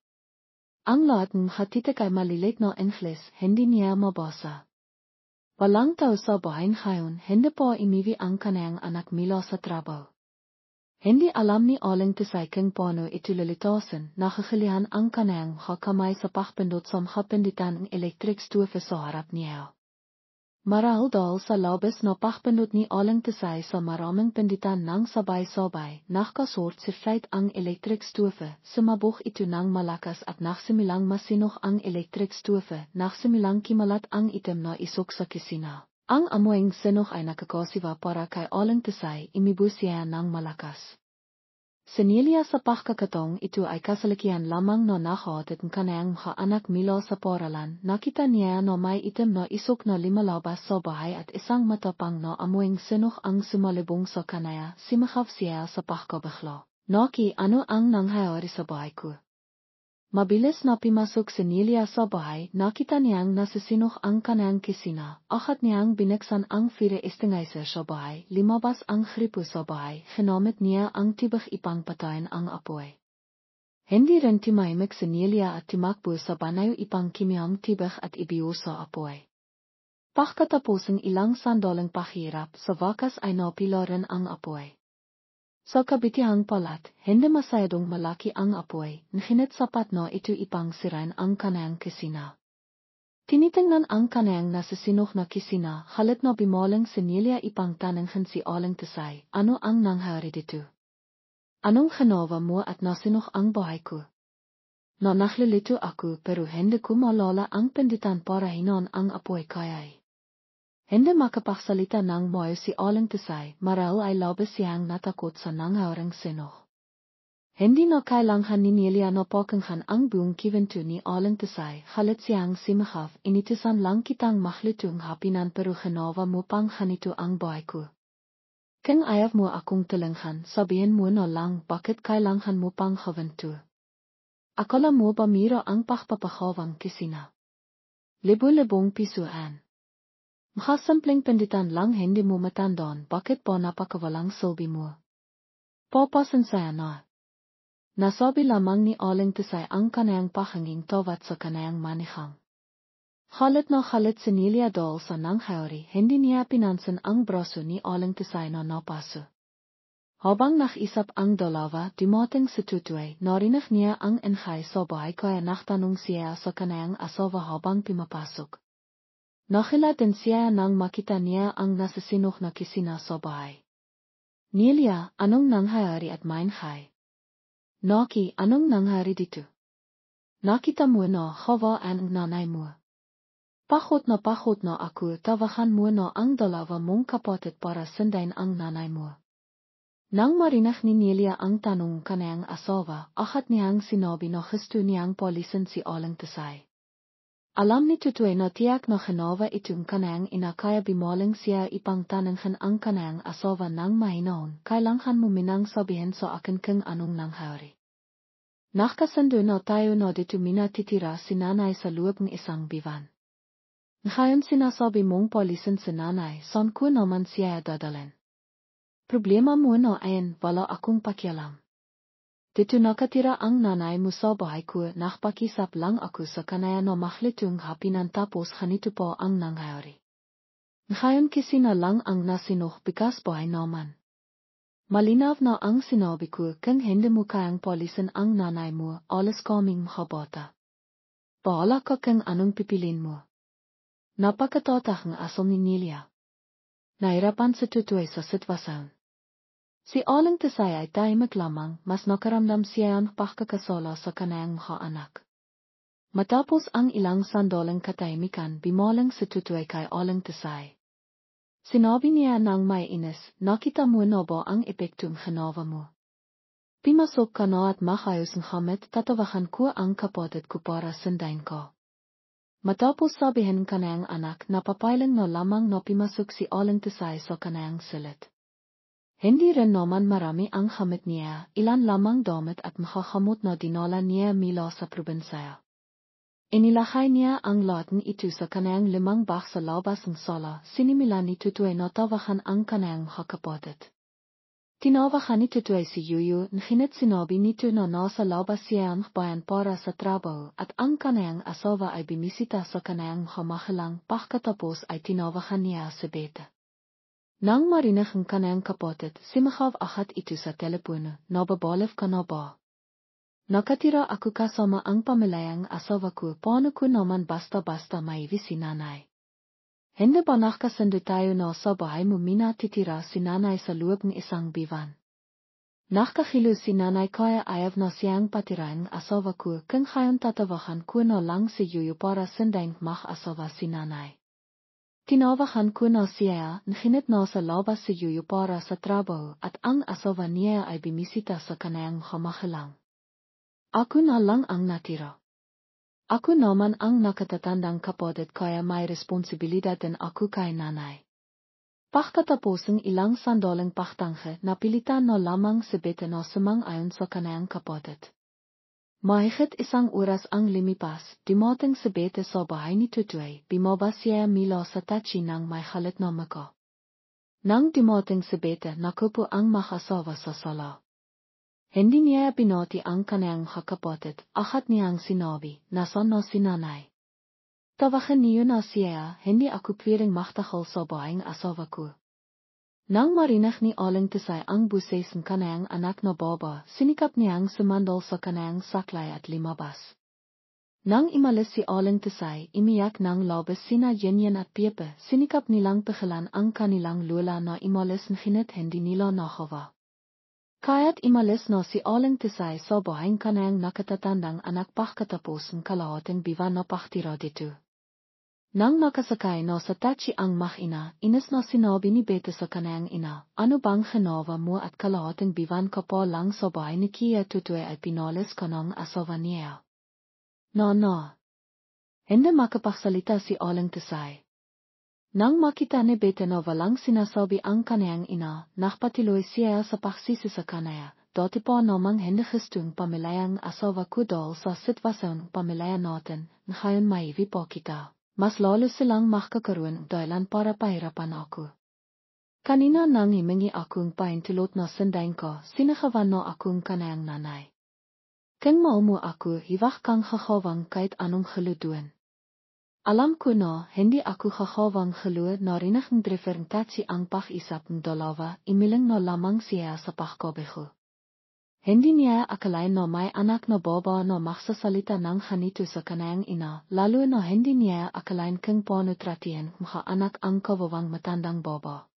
Ang lahat ng hatitik ay malilit na Ingles, hindi niya mabasa. Walang tao sa bahay ngayon, hindi po imiwi ang kanayang anak mula sa trabaho. Hindi alam ni Aling Tisay kung paano ito lilitasin, nakakilihan ang kanayang kamay sa pagpindot sa pinditan ng electric stove sa harap niya. Marahil dahil sa labis na pagpindot ni Aling Tisay sa maraming pinditan ng sabay-sabay, nakasort si Flight ang electric stove, sumabog ito ng malakas at nagsimilang masinok ang electric stove, nagsimilang kimalat ang itim na isok sa kusina. Ang amoying sinok ay nakakasiwa para kay Aling Tisay, imibo siya ng malakas. Sinilya sa pagkakataong ito ay kasalikihan lamang na nakahatid ng kanayang mga anak mula sa paralan, nakita niya na may itim na isok na limalabas sa bahay at isang matapang na amoying sinok ang sumalubong sa kanaya, simakap siya sa pagkabigla. Naki, ano ang nangyayari sa bahay ko? Mabilis na pimasok si Nelia sa bahay, nakita niyang nasisinok ang kanayang kusina, akat niyang binuksan ang fire extinguisher sa bahay, limabas ang gripo sa bahay, ginamit niya ang tibak ipang patayin ang apoy. Hindi rin timahimik si Nelia at timakbo sa banayo ipang kimiyang tibak at ibiyo sa apoy. Pagkatapos ng ilang sandaling pahirap, sa wakas ay napila rin ang apoy. Sa kabitihang palat, hindi masyadong malaki ang apoy, ngunit sapat na ito ipang sirain ang kanayang kusina. Tinitingnan ang kanayang nasisinok na kusina, halit na bimalang si Nelia ipang tananghan si Aling Tisay, ano ang nangyari dito? Anong ginawa mo at nasinok ang bahay ko? Na naglilito ako pero hindi ko malala ang pinditan para hinon ang apoy kaya'y. Hindi makapagsalita ng maayos si Aling Tisay, marahil ay labis siyang natakot sa nangyaring sinok. Hindi na kailangan ni Nelia na pakinggan ang buong kiwento ni Aling Tisay, halit siyang simakaf, initisan lang kitang maglitong hapinan pero ginawa mo pang ganito ang bahay ko. Kung ayaw mo akong tulungan, sabihin mo na lang bakit kailangan mo pang gawento. Akala mo ba mira ang pagpapakawang kusina? Libo-libong pisuan. Makasimpleng pinditan lang hindi mo matandaan bakit po napakawalang silbi mo. Papasensya na. Nasabi lamang ni Aling Tisay ang kanayang pakinging tawat sa kanayang manihang. Halit na halit si Nelia dahil sa nangyari, hindi niya pinansin ang braso ni Aling Tisay na napaso. Habang nakisap ang dalawa, dumating si Tutoy, narinig niya ang ingay sa bahay kaya naktanong siya sa kanayang asawa habang pumapasok. Nakila din siya nang makita niya ang nasisinok na kusina sa bahay. Nelia, anong nangyari at main khai? Naki, anong nangyari dito? Nakita mo na hawa ang nanay mo. Pahot na ako tawahan mo na ang dalawa mong kapatid para sundain ang nanay mo. Nang marinig ni Nelia ang tanong kaniyang asawa, agad niyang sinabi na gusto niyang polisin si Aling Tisay. Alam ni Tutoy na tiyak na ginawa itong kaniyang ina kaya bimaling siya ipangtanonghan ang kaniyang asawa ng mahinaon, kailangan mo minang sabihin sa akin kung anong nangyari. Nakasundo na tayo na dito minatitira si nanay sa loob ng isang bivan. Ngayon sinasabi mong polisin si nanay, saan ko naman siya dadalhin? Problema mo na ayan, wala akong pakialam. Dito nakatira ang nanay mo sa bahay ko, nakpakisap lang ako sa kanaya na maklitong hapinan tapos ganito po ang nangyari. Ngayon kasi na lang ang nasinuh bikas bahay naman. Malinaw na ang sinabi ko kung hindi mo kayang polisin ang nanay mo, alas kaming makabata. Bahala ka kung anong pipilin mo. Napakatatang asal ni Nelia. Nahirapan sa Tutoy sa sitwasyon. Si Aling Tisay ay tahimik lamang, mas nakaramdam siya ang pagkakasala sa kaniyang mga anak. Matapos ang ilang sandaling katahimikan, bimalang si Tutoy kay Aling Tisay. Sinabi niya nang may inis, nakita mo na ba ang epektong ginawa mo? Pimasok ka na at makayos ng hamit, tatawahan ko ang kapatid ko para sundain ko. Matapos sabihin kaniyang anak, napapailan na lamang na pimasok si Aling Tisay sa kaniyang silid. Hindi rin naman marami ang hamit niya, ilan lamang damit at makakamot na dinala niya mula sa probinsya. Inilakay niya ang lahat ito sa kaniyang 5 bag sa labas ng sala, sinimula ni Tutoy na tawahan ang kaniyang mga kapatid. Tinawahan ni Tutoy si Yuyu, ngunit sinabi nito na nasa labas siya ang bayan para sa trabaho at ang kaniyang asawa ay bimisita sa kaniyang mga mahilang, pagkatapos ay tinawahan niya si Beta. Nang marinig ang kaniyang kapatid, simakaw agad ito sa telepono, nababalif ka na ba? Nakatira ako kasama ang pamilyang asawa ko, paano ko naman basta-basta maiwi si nanay? Hindi ba nakasundo tayo na sa bahay mo minatitira si nanay sa loob ng isang bivan? Nakakahilo si nanay kaya ayaw na siyang patirain asawa ko, kung ngayon tatawahan ko na lang si Yuyu para sundain mag-asawa si nanay. Tinawahan ko na siya, ngunit nasa labas si Yuyu para sa trabaho at ang asawa niya ay bimisita sa kaniyang kamahalang. Ako na lang ang natira. Ako naman ang nakatatandang kapatid kaya may responsibilidad din ako kay nanay. Pagkatapos ng ilang sandaling pagtangke, napilitan na lamang si Beta na sumang-ayon sa kaniyang kapatid. Mahigit 1 oras ang lumipas, dumating si Beta sa bahay ni Tutoy, bumaba siya mula sa tachi ng may halit na muka. Nang dumating si Beta, nakupo ang mag-asawa sa sala. Hindi niya binati ang kaniyang kapatid, agad niyang sinabi, nasaan na si nanay? Tawagan niyo na siya, hindi ako pwedeng magtagal sa bahay ng asawa ko. Nang marinig ni Aling Tisay ang buses ng kaniyang anak na baba, sinikap niyang sumandal sa kaniyang saklay at lumabas. Nang imalis si Aling Tisay, imiyak ng labis sina Yenyen at Pepe, sinikap nilang pigilan ang kanilang lola na imalis ngunit hindi nila nagawa. Kaya't imalis na si Aling Tisay sa bahay ng kaniyang nakatatandang anak pagkatapos ng kalahating biwan na pagtira dito. Nang nakasakay na sa tachi ang mag-ina, inis na sinabi ni Beta sa kaniyang ina, ano bang ginawa mo at kalahating biwan ka pa lang sa bahay ni Kia Tutoy ay pinalis ka ng asawa niya. No. Hindi makapagsalita si Aling Tisay. Nang makita ni Beta na walang sinasabi ang kaniyang ina, nakpatiloy siya sa pagsisi sa kaniya, dati pa namang hindi gustong pamilyang asawa ko dahil sa sitwasyon pamilya natin, ngayon maiwi pa kita. Mas lalo silang makakaroon dahilan para pahirapan ako. Kanina nang himingi akong pahintulot na sundain ko, sinakawan na akong kanayang nanay. Kung maumo ako, hiwag kang kakawang kahit anong haluduan. Alam ko na, hindi ako kakawang halu narinig ng driver ng taxi ang pag-isap ng dalawa, imiling na lamang siya sa pagkabeho. Hindi niya akalain na may anak na baba na magsasalita ng ganito sa kaniyang ina, lalo na hindi niya akalain kung paano tratihin mga anak ang kawawang matandang baba.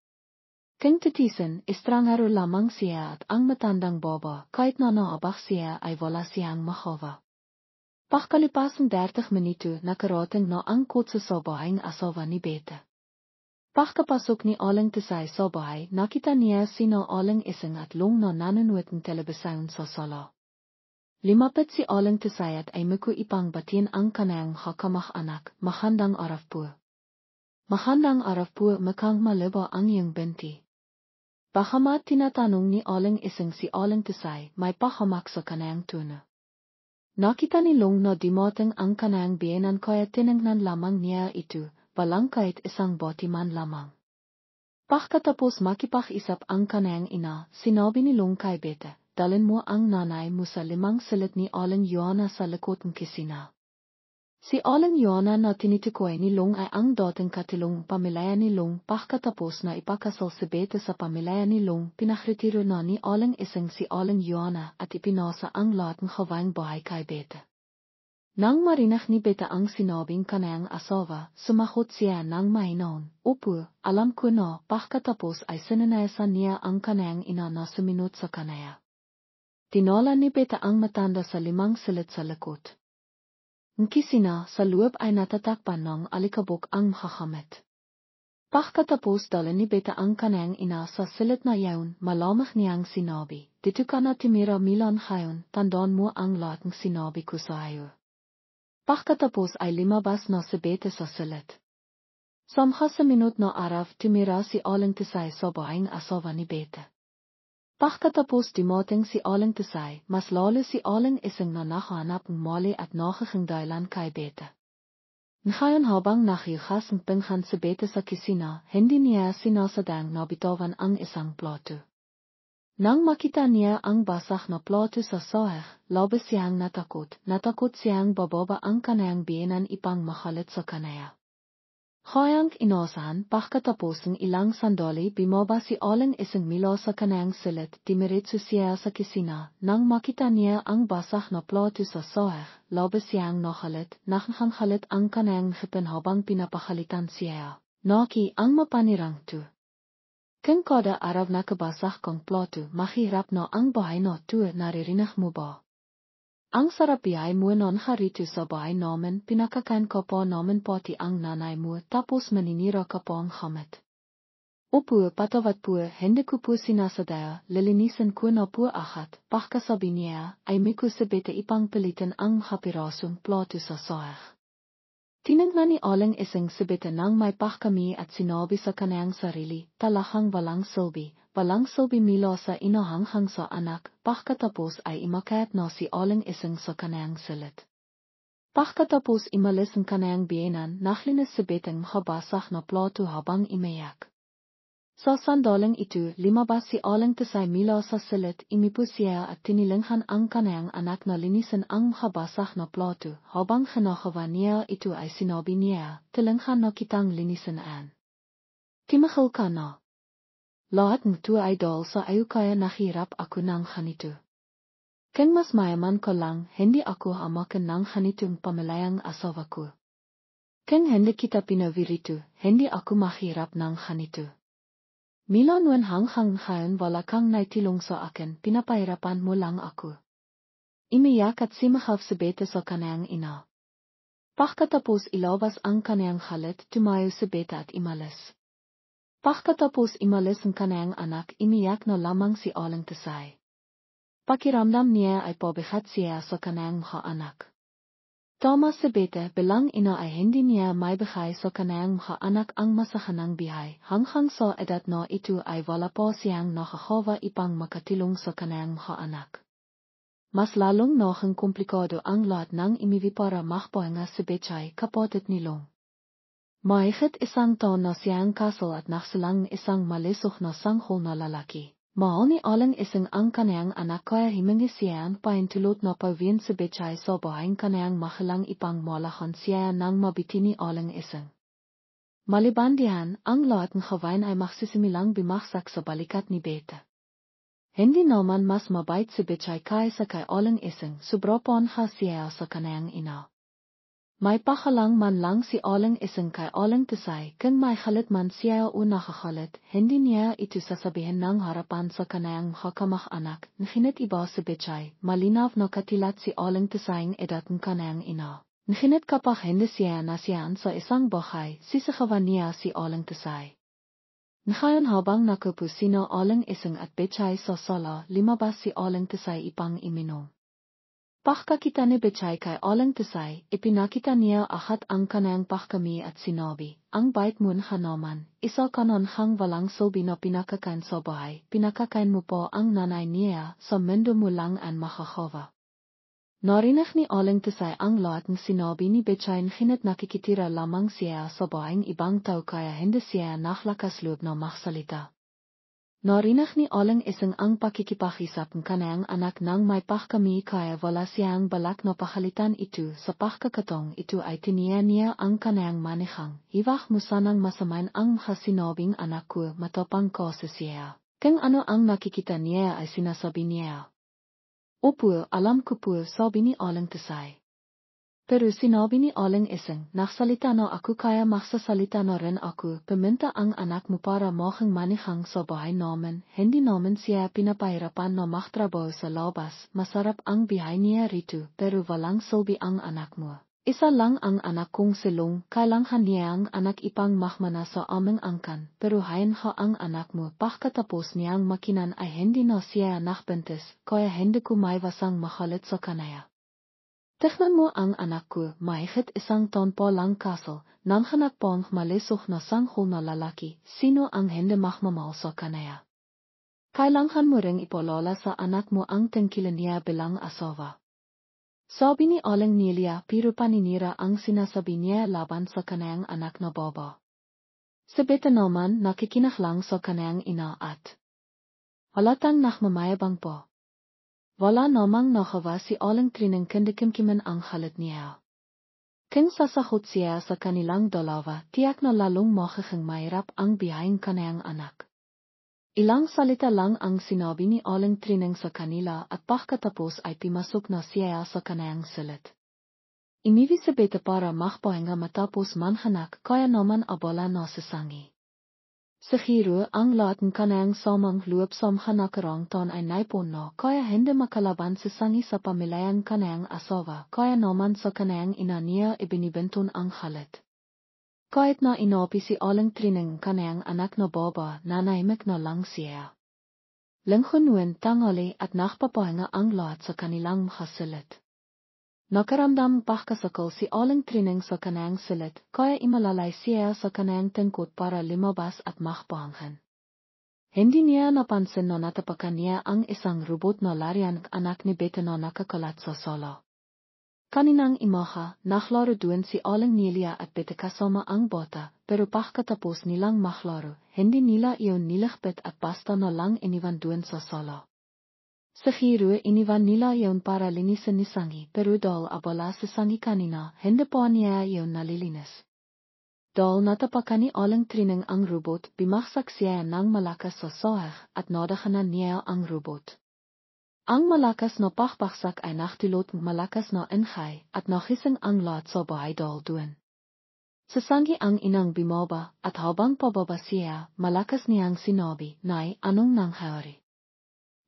King titisin istrangaru lamang siya at ang matandang baba kahit na naabak siya ay wala siyang mahawa. Pagkalipas ng 30 minuto nakarating na ang kotse sa bahay ng asawa ni Bete. Pagkapasok ni Aling Tisay sa bahay nakita niya sina Aling Ising at Long na nanonood ng telebisyon sa sala. Limapit si Aling Tisay at ay ipang batin ang kanayang hakamah anak, mahandang araf po. Mahandang araf po makang maliba ang iyong binti. Bagamat tinatanong ni Aling Ising si Aling Tisay, may pahamak sa kanayang tuna. Nakita ni Long na dimating ang kanayang biyenan kaya tinignan lamang niya ito, walang kahit isang batiman lamang. Pagkatapos makipag-isap ang kanayang ina, sinabi ni Long kay Bete, dalhin mo ang nanay mo sa 5 silid ni Aling Joanna sa likod ng kusina. Si Aling Joanna na tinitukoy ni Long ay ang dating katilong pamilya ni Long. Pagkatapos na ipakasal si Bete sa pamilya ni Long, pinakretiro na ni Aling Ising si Aling Joanna at ipinasa ang lahat ng gawaing bahay kay Bete. Nang marinig ni Bete ang sinabing kanayang asawa, sumagot siya ng mahinaon, "Opo, alam ko na." Pagkatapos ay sinanayasan niya ang kanayang ina na sumunod sa kanaya. Tinala ni Bete ang matanda sa 5 silid sa likod. Ang kusina sa loob ay natatakpan ng alikabok ang hahamit. Pagkatapos dala ni Bete ang kanayang ina sa silid na yaon, malamang niyang sinabi, "Dito ka na timira milan ngayon, tandaan mo ang lahat ng sinabi ko sa iyo." Pagkatapos ay lumabas na si Bete sa silid. Samha sa minut na araw timira si Aling Tisay sa bahay ng asawa ni Bete. Pagkatapos dumating si Aling Tisay, mas lalo si Aling Ising na nakahanap ng mali at nakakang dahilan kay Bete. Ngayon habang nakiyukas ng pinggan si Bete sa kusina, hindi niya sinasadang na bitawan ang isang plato. Nang makita niya ang basah na plato sa sahig, labis siyang natakot siyang bababa ang kanayang biyenan ipang makalit sa kanaya. Kayang inasahan, pagkatapos ng ilang sandali bumaba si Aling Ising mula sa kanayang silid, dimiretso siya sa kusina. Nang makita niya ang basah na plato sa sahig, labis siyang nakalit, nakanghalit ang kanayang ngipin habang pinapakalitan siya. Naki ang mapanirang to. Kung kada araw nakabasah kang plato, mahirap na ang bahay na to, naririnig mo ba? Ang sarap ay mo non harito sa bahay namin, pinakakan ka pa namin pati ang nanay mo, tapos maninira ka pa ang hamit. Opo, patawad po, hindi ko po sinasadaya, lilinisan ko na po ahat. Pagkasabi niya, ay may si Bete ipang pilitan ang hapirasong plato sa sahig. Tinignan ni Aling Ising si Bete nang may pagkami at sinabi sa kanayang sarili, talahang walang silbi mila sa inahanghang sa anak. Pagkatapos ay imakayat na si Aling Ising sa kanayang silid. Pagkatapos imalis ang kanayang biyenan, naklinis si Bete ng habasah na plato habang imayak. Sa sandaling ito, lumabas si Aling Tisay mila sa silid, imipo siya at tinilinghan ang kanayang anak na linisan ang habasah na plato. Habang hinakawa niya ito ay sinabi niya, "Tilinghan na kitang linisan an. Timahal ka na. Lahat ng ito ay dahil sa iyo kaya nahirap ako ng ganito. Kung mas mayaman ko lang, hindi ako hamakan ng ganitong pamilyang asawa ko. Kung hindi kita pinavirito, hindi ako mahirap ng ganito. Mila nuan hanghang ngayon wala kang naitilong sa akin, pinapahirapan mo lang ako." Imiyak at simahaf si Bete sa kanayang ina. Pagkatapos ilabas ang kanayang halit, tumayo si Bete at imalis. Pagkatapos imalis ang kanayang anak, imiyak na lamang si Aling Tisay. Pakiramdam niya ay pabigat siya sa kanayang mga anak. Tama si Bete bilang ina ay hindi niya maibigay sa kanayang mga anak ang masakanang bihay. Hanghang sa edad na ito ay wala pa siyang nakakawa ipang makatilong sa kanayang mga anak. Mas lalong naging komplikado ang lahat ng imivipara makpahinga si Betchay, kapatid ni Long. Mahigit 1 taon na siyang kasal at nagsilang isang malisok na sanghol na lalaki. Mahal ni Aling Ising ang kanayang anak kaya himingi siyang pahintulot na pawin si Betchay sa bahay kanayang makilang ipang malahan siya ng mabiti ni Aling Ising. Maliban diyan, ang lahat ng gawain ay magsisimilang bimaksak sa balikat ni Bete. Hindi naman mas mabait si Betchay kaysa kay Aling Ising, sobra pa siya sa kanayang ina. My pagelang man lang si aling isang kay aling tesay, kung may galit man siya o nakagalit, hindi niya ito sasabihin ng harapan sa kanayang hakamah anak, nginit iba sa betchay, malinaw na katilat si aling tesayang edad ng kanayang ina. Nginit kapag hindi siya nasiyan sa isang bahay, sisagawan niya si aling tesay. Ngayon habang nakupo sino aling isang at betchay sa sala, limabas si aling tesay ipang iminom. Pakakita ni Bechay kay aling tesay, ipinakita niya ahat ang kanayang pakami at sinabi, ang bait mo naman, isa kanon hang walang silbi na pinakakain sa bahay, pinakakain mo po ang nanay niya, sa mundo mo lang ang makakava. Narinig ni aling tesay ang lahat ng sinabi ni Bechay nginit nakikitira lamang siya sa bahayang ibang tao kaya hindi siya naklakas loob na maksalita. Narinig ni aling isang ang pakikipag-isap ng kanayang anak nang may pakami kaya wala siyang balak na pahalitan ito sa pakakatong ito ay tiniya niya ang kanayang manihang. Hiwag mo sanang masamain ang mahasinabing anak ko matapang ko sa siya. Kung ano ang nakikita niya ay sinasabi niya. Opo, alam ko po, sabi ni aling tesay. Pero sinabi ni aling isang, nagsalita na ako kaya magsasalita na rin ako, paminta ang anak mo para making manihang sa bahay namin, hindi namin siya pinapahirapan na magtrabaho sa labas, masarap ang bihay niya rito, pero walang silbi ang anak mo. Isa lang ang anak kong silong, kailangan niya ang anak ipang mahmana sa aming angkan, pero hayan ha ang anak mo, pagkatapos niyang makinan ay hindi na siya nakbuntis, kaya hindi ko maiwasang mahalit sa kanaya. Tignan mo ang anak ko, mahigit isang taon pa lang kaso, nanganak pang malisok na sanghol na lalaki, sino ang hindi magmamahal sa kanaya? Kailangan mo ring ipolala sa anak mo ang tungkilan niya bilang asawa. Sabi ni aling Nelia pero paninira ang sinasabi niya laban sa kanayang anak na baba. Sabita naman nakikinahlang sa kanayang ina at halatang nakmamayabang po. Wala namang nakawa si aling trinang kandikimkiman ang halit niya. Kung sasahot siya sa kanilang dalawa, tiyak na lalong makikang mahirap ang biyahing kanayang anak. Ilang salita lang ang sinabi ni aling trinang sa kanila at pagkatapos ay pimasok na siya sa kanayang silid. Inibisabita para makpahinga matapos manhanak kaya naman abala na sa sangi. Siguro ang lahat ng kanayang samang loob sa nakarang taon ay naipon na kaya hindi makalaban sa sangi sa pamilyang kanayang asawa kaya naman sa kanayang ina niya ibinibentun ang halit. Kahit na inapi si aling trinang kanayang anak na baba nanahimik na lang siya. Lingkunwen tangali at nakpapahinga ang lahat sa kanilang makasilid. Nakaramdam pagkasakal si aling trinang sa kanayang silid, kaya imalalay siya sa kanayang tengkot para limabas at makpahangan. Hindi niya napansin na natapakan niya ang isang robot na larian anak ni Beta na nakakalat sa sala. Kaninang imaha, naklaro doon si aling Nelia at Beta kasama ang bata, pero pagkatapos nilang maklaro, hindi nila iyon nilakbit at basta na lang iniwan doon sa sala. Siguro iniwan nila yon para linisan ni Sangi pero dahil abala sa Sangi kanina, hindi pa niya yon nalilinis. Dahil natapakan ni aling trinang ang robot, bimaksak siya ng malakas sa sahig at nadakanan niya ang robot. Ang malakas na pakbaksak ay naktilot malakas na ingay at nakising ang lahat sa bahay dahil doon. Sa Sangi ang inang bimaba at habang pababa siya, malakas niyang sinabi, Nay, anong nangyari?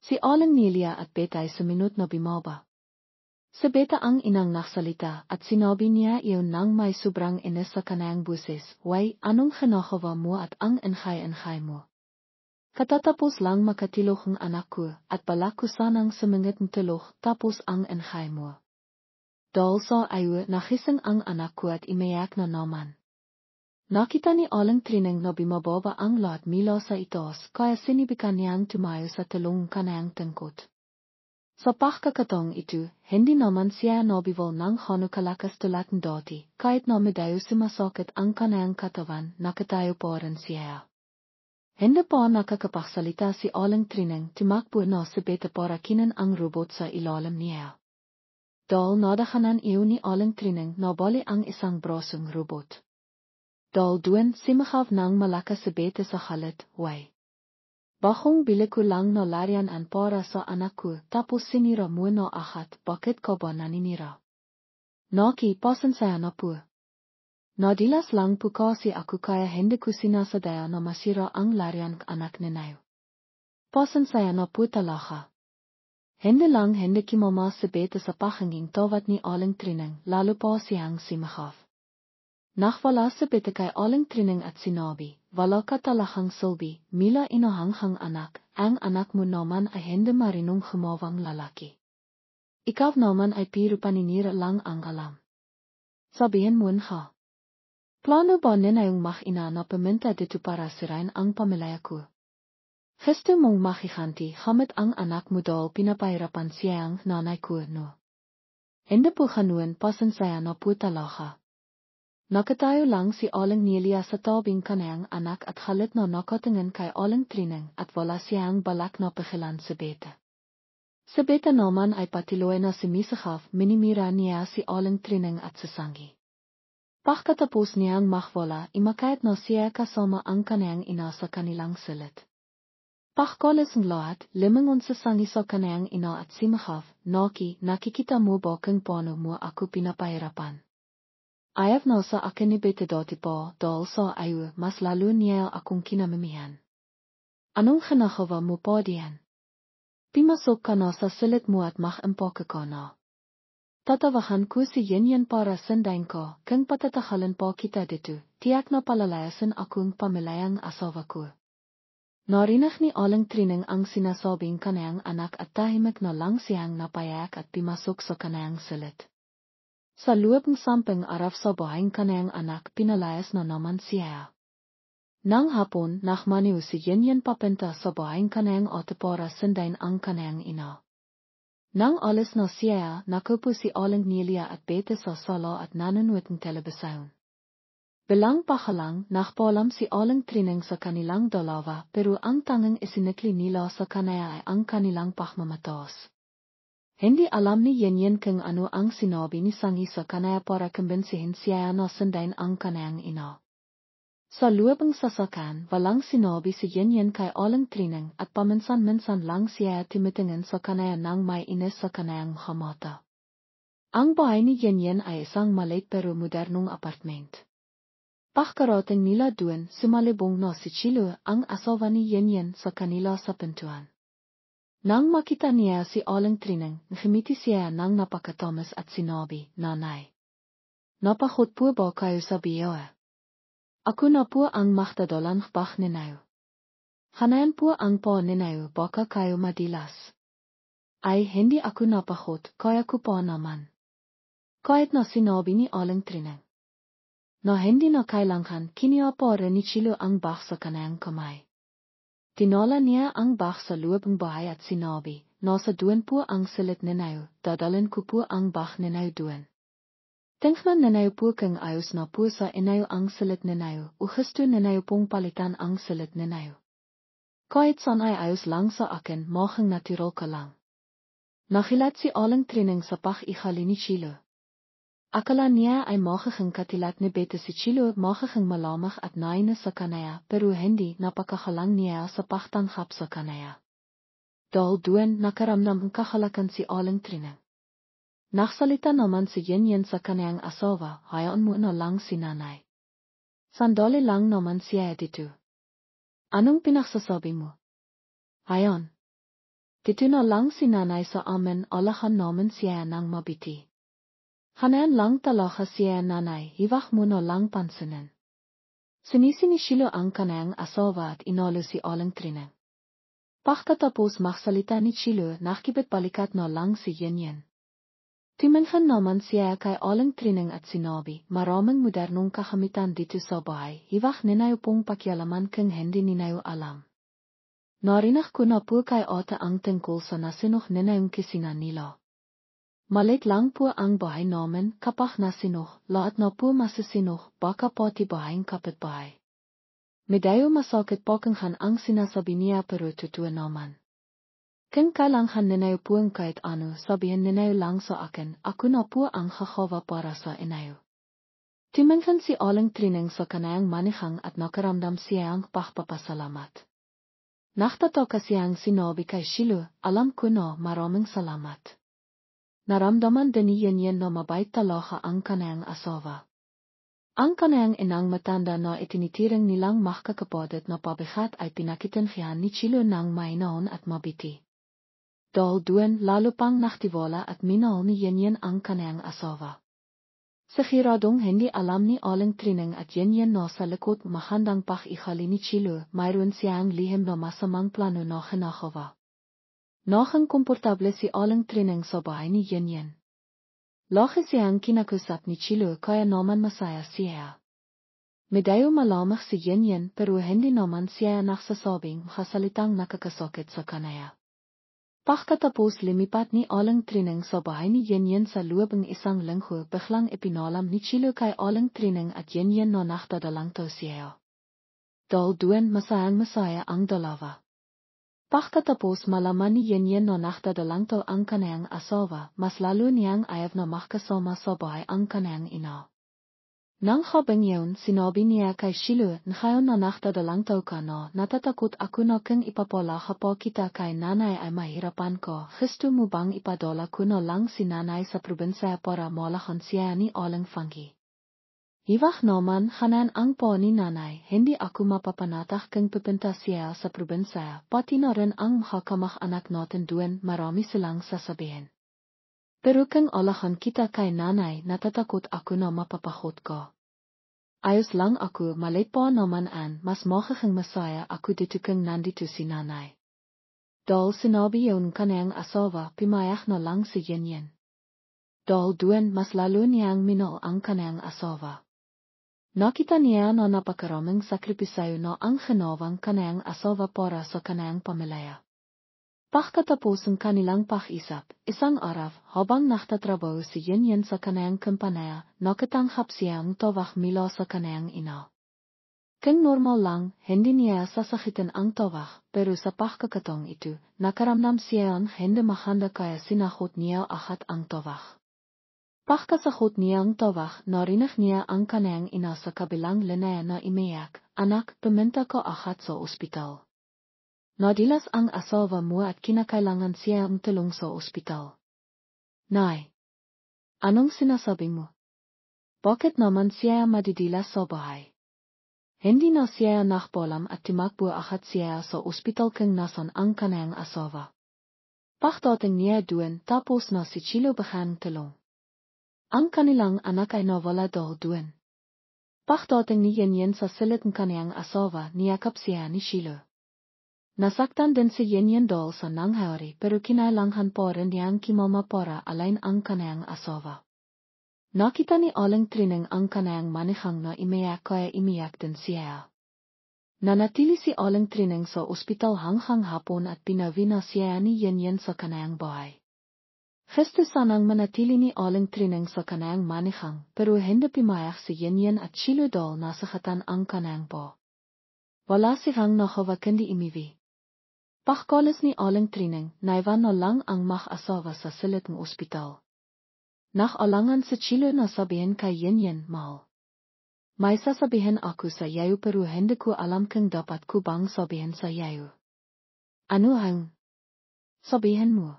Si aling Nelia at Beta ay suminot na bimaba. Sa Beta ang inang naksalita at sinabi niya iyon nang may sobrang inis sa kanayang busis, Way, anong kinakawa mo at ang ingay-ingay mo? Katatapos lang makatiloh ang anak ko at balak ko sanang sumingit ng tiloh tapos ang ingay mo. Dahil sa ayo nakising ang anak ko at imayak na naman. Nakita ni aling trinang na bimababa ang lahat mila sa itaas kaya sinibikan niyang tumayo sa talong kanayang tengkot. Sa pagkakataong ito, hindi naman siya nabiwal ng hanukalakas tulad ng dati, kahit na medayo sumasakit ang kanayang katawan, nakatayo pa rin siya. Hindi pa nakakapagsalita si aling trinang tumakbo na si Beta para kinan ang robot sa ilalim niya. Dahil nadakanan iyon ni aling trinang na bali ang isang brasong robot. Dahil doon simakaw ng malakas si Beta sa halit, Way. Bakong bili ko lang na larian an para sa anak ko tapos sinira mo na ahat, bakit ka ba naninira? Naki pasen saya na pu. Na dilas lang pu kasi aku kaya hende kusina sadaya na masira ang larian anak nenayu. Pasen saya na pu talaga. Hende lang hende ki mama sebete sa pachenging tawat ni aling trining, lalu pa siyang simagaf. Nachwala sebete kay aling trining at sinabi, wala ka talahang silbi, mila inahanghang anak, ang anak mo naman ay hende marinong humawang lalaki. Ikaw naman ay piru paninira lang ang alam. Sabihin mo ha. Plano ba ninayong ina na paminta dito para sirain ang pamilya ko? Gusto mong makikanti hamit ang anak mo dahil pinapahirapan siyang nanay ko no. Hindi po kanuan pasan saya na po talaga. Nakatayo lang si Aling Nelia sa tabing kanayang anak at halit na nakatingin kay Aling Trining at wala siyang balak na pakilan sa beta. Sa beta naman ay patiloy na si Misagaf minimira niya si Aling Trining at sasangi. Pagkatapos niyang mahwala imakait na siya kasama ang kanayang ina sa kanilang silit. Pagkalis ng lahat, limangon sa sangi sa kanayang ina at simagaf, Naki, nakikita mo ba kung paano mo ako pinapahirapan? Ayaw na sa akin ni bete dati pa, dahil sa ayo, mas lalo niya akong kinamimihan. Anong kinakawa mo pa diyan? Pimasok ka na sa silit mo at makimpake ka na. Tatawahan ko si Yin para sandain ko, kung patatahalan pa kita dito, tiyak na palalayasan akong pamilayang asawa ko. Narinig ni Aling Trining ang sinasabing kanayang anak at tahimik na lang siyang napayak at pimasok sa kanayang silit. Sa loob ng sampung araw sa bahayang kanayang anak pinalayas na naman siya. Nang hapon, nakmaniw si Yin papunta sa bahayang kanayang ate para sundain ang kanayang ina. Nang alis na siya, nakupo si Aling Nelia at bete sa sala at nanonood ng telebisyon. Bilang pahalang, nakpalam si Aling Trining sa kanilang dalawa pero ang tanging isinikli nila sa kanaya ay ang kanilang pagmamatas. Hindi alam ni Yin kung ano ang sinabi ni Sangi sa kanaya para kumbinsihin siya na sundain ang kanayang ina. Sa loob ng sasakan, walang sinabi si Yin kay Aling Trining at paminsan-minsan lang siya timitingin sa kanaya nang may inis sa kanayang hamata. Ang bahay ni Yin ay isang maliit pero modernong apartment. Pagkarating nila doon, sumalibong na si Chilo ang asawa ni Yin sa kanila sa pintuan. Nang makita niya si Aling Trining, ngumiti siya nang napakatamis at sinabi, Nanay. Napakot po ba kayo sa biyo? Ako na po ang magdadalang bak ninayo. Hanayan po ang po ninayo baka kayo madilas. Ay hindi ako napakot, kaya ko po naman. Kahit na sinabi ni Aling Trining. Na hindi na kailangan kiniapore ni Chilo ang bak sa kanayang kamay. Tinala niya ang bak sa loob ng bahay at sinabi, nasa doon po ang silit ninayo, dadalhin ko po ang bak ninayo doon. Tingnan ninayo po kung ayos na po sa inayo ang silit ninayo, o gusto ninayo pong palitan ang silit ninayo. Kahit saan ay ayos lang sa akin, mukhang natural ka lang. Nakilat si Aling Trining sa pag-ihali ni Chilo. Akala niya ay magiging katilat ni bete si Chilo magiging malamig at nainis sa kanaya pero hindi napakahalang niya sa pagtanggap sa kanaya. Dahil doon nakaramdam ng kahalakan si Aling Trining. Nagsalita naman si Yin sa kanayang asawa, hayaan mo na lang si nanay. Sandali lang naman siya dito. Anong pinagsasabi mo? Hayaan. Dito na lang si nanay sa amin alahan naman siya ng mabiti. Hanayan lang talaga siya nanay, hiwak mo na lang pansinin. Sinisi ni Chilo ang kanayang asawa at inalo si Aling Trining. Pagkatapos magsalita ni Chilo, nakikipit balikat na lang si Yin. Timinhan naman siya kay Aling Trining at sinabi, maraming modernong kakamitan dito sa bahay, hiwak ninayo pong pakialaman kung hindi ninayo alam. Narinig ko na po kay ate ang tungkol sa nasinok ninayong kisina nila. Malit lang po ang bahay namin kapag nasinok, lahat na po masisinok, baka pati bahayang kapitbahay. Medyo masakit pakinggan ang sinasabi niya pero totoo naman. Kung kailangan ninayo po ang kahit ano, sabihin ninayo lang sa akin, ako na po ang kakawa para sa inayo. Timinhan si Aling Trining sa kanayang manihang at nakaramdam siyang pagpapasalamat. Naktataka siyang sinabi kay Chilo, alam ko na, maraming salamat. Naramdaman din ni Yenyen na mabait talaga ang kanyang asawa. Ang kanyang inang matanda na itinitiring nilang makakapadet na pabigat ay pinakitinfihan ni Chilo ng mainon at mabiti. Dahil doon lalo pang naktiwala at minahal ni Yenyen ang kanyang asawa. Sigiradong hindi alam ni Aling Trining at Yenyen na sa likod mahandang pakikali ni Chilo, mayroon siyang lihim na masamang plano na ginagawa. Naging komportable si Aling Trining sa bahay ni Yenyen. Lagi siyang kinakusap ni Chilo kaya naman masaya siya. Medyo malamig si Yenyen pero hindi naman siya nagsasabing makasalitang nakakasakit sa kanya. Pagkatapos lumipat ni Aling Trining sa bahay ni Yenyen sa loob ng isang linggo biglang ipinalam ni Chilo kay Aling Trining at Yenyen na nakdadalang daw siya. Dahil doon masayang-masaya ang dalawa. Pagkatapos malaman ni Yenyen na nakdadalang daw ang kanyang asawa, mas lalo niyang ayaw na makasama sa bahay ang kanyang ina. Nang habang yun, sinabi niya kay Chilo, ngayon na nakdadalang daw ka na, natatakot ako na kung ipapala pa kita kay nanay ay mahirapan ko. Gusto mo bang ipadala ko na lang si nanay sa probinsya para malakan siya ni Aling Funky? Iwag naman kanan ang po ni nanay, hindi ako mapapanatag kung pupunta siya sa probinsya, pati na rin ang makakamah anak natin doon, marami silang sasabihin. Pero kung alakan kita kay nanay, natatakot ako na mapapahot ko. Ayos lang ako, malit pa naman mas magiging masaya ako dito kung nandito si nanay. Dahil sinabi yun kanyang asawa, pimayak na lang si Yenyen. Dahil doon mas lalo niyang minahal ang kanyang asawa. Nakita niya na napakaraming sakripisyo na ang ginawang kanyang asawa para sa kanyang pamilya. Pagkatapos ang kanilang pag-isap, isang araw, habang nagtatrabaho si Yenyen sa kanyang kumpanya, nakatanggap siyang tawag mula sa kanyang ina. Kung normal lang, hindi niya sasakitin ang tawag, pero sa pagkakataong ito, nakaramdam siya ang hindi maganda kaya sinahot niya agad ang tawag. Pagkasahot niya ang tawag, narinig niya ang kanyang ina sa kabilang linya na umiyak, "Anak, pumunta ka agad sa ospital. Nadilas ang asawa mo at kinakailangan siya ang tulong sa ospital." "Nay, anong sinasabi mo? Bakit naman siya madidilas sa bahay?" Hindi na siya nakpalam at tumakbo agad siya sa ospital kung nasan ang kanyang asawa. Pagdating niya doon, tapos na si Chilo bagang tulong. Ang kanilang anak ay nawala dahil doon. Pagdating ni Yenyen sa silid ng kanyang asawa, niyakap siya ni Chilo. Nasaktan din si Yenyen dahil sa nangyari pero kinailangan pa rin niyang kimama para alain ang kanyang asawa. Nakita ni Aling Trining ang kanyang manihang na imeyak kaya imiyak din siya. Nanatili si Aling Trining sa ospital hanggang hapon at pinawi na siya ni Yenyen sa kanyang bahay. Gusto sanang manatili ni Aling Trining sa kanyang manihang pero hindi pimayak si Yenyen at Chilo dahil nasakatan ang kanyang po. Wala silang nagawa kundi imiwi. Pagkalis ni Aling Trining, naiwan na lang ang mag-asawa sa silid ng ospital. Nag-alangan si Chilo na sabihin kay Yenyen, "Mahal, may sasabihin ako sa iyo pero hindi ko alam kung dapat ko bang sabihin sa iyo." "Ano ang sabihin mo?"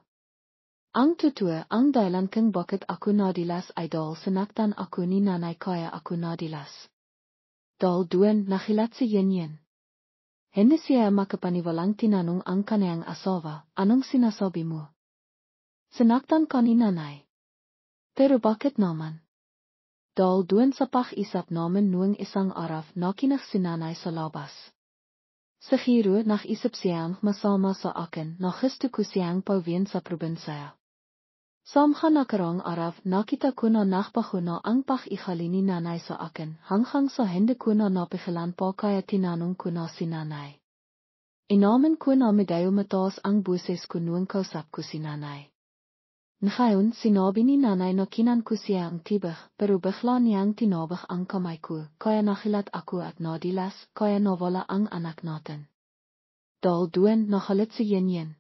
"Ang totoo, ang dahilan kung bakit ako nadilas ay dahil sinaktan ako ni nanay kaya ako nadilas." Dahil doon nakilat si Yenyen. Hindi siya makapaniwalang tinanong ang kanyang asawa, "Anong sinasabi mo? Sinaktan ka ni nanay? Pero bakit naman?" Dahil doon sa pag-isap namin noong isang araw nakinig si nanay sa labas. Siguro nag-isip siyang masama sa akin na gusto ko siyang pauwiin sa probinsya. Sa nakarang araw nakita ko na nakbago na ang pag-ikali ni nanay sa akin hanggang sa hindi ko na napigilan pa kaya tinanong ko na si nanay. Inamin ko na medyo mataas ang boses ko noong kausap ko si nanay. Ngayon sinabi ni nanay na kinan ko siya ang tibig pero bigla niyang tinabig ang kamay ko kaya nakilat ako at nadilas kaya nawala ang anak natin. Dahil doon nakalit si Yenyen.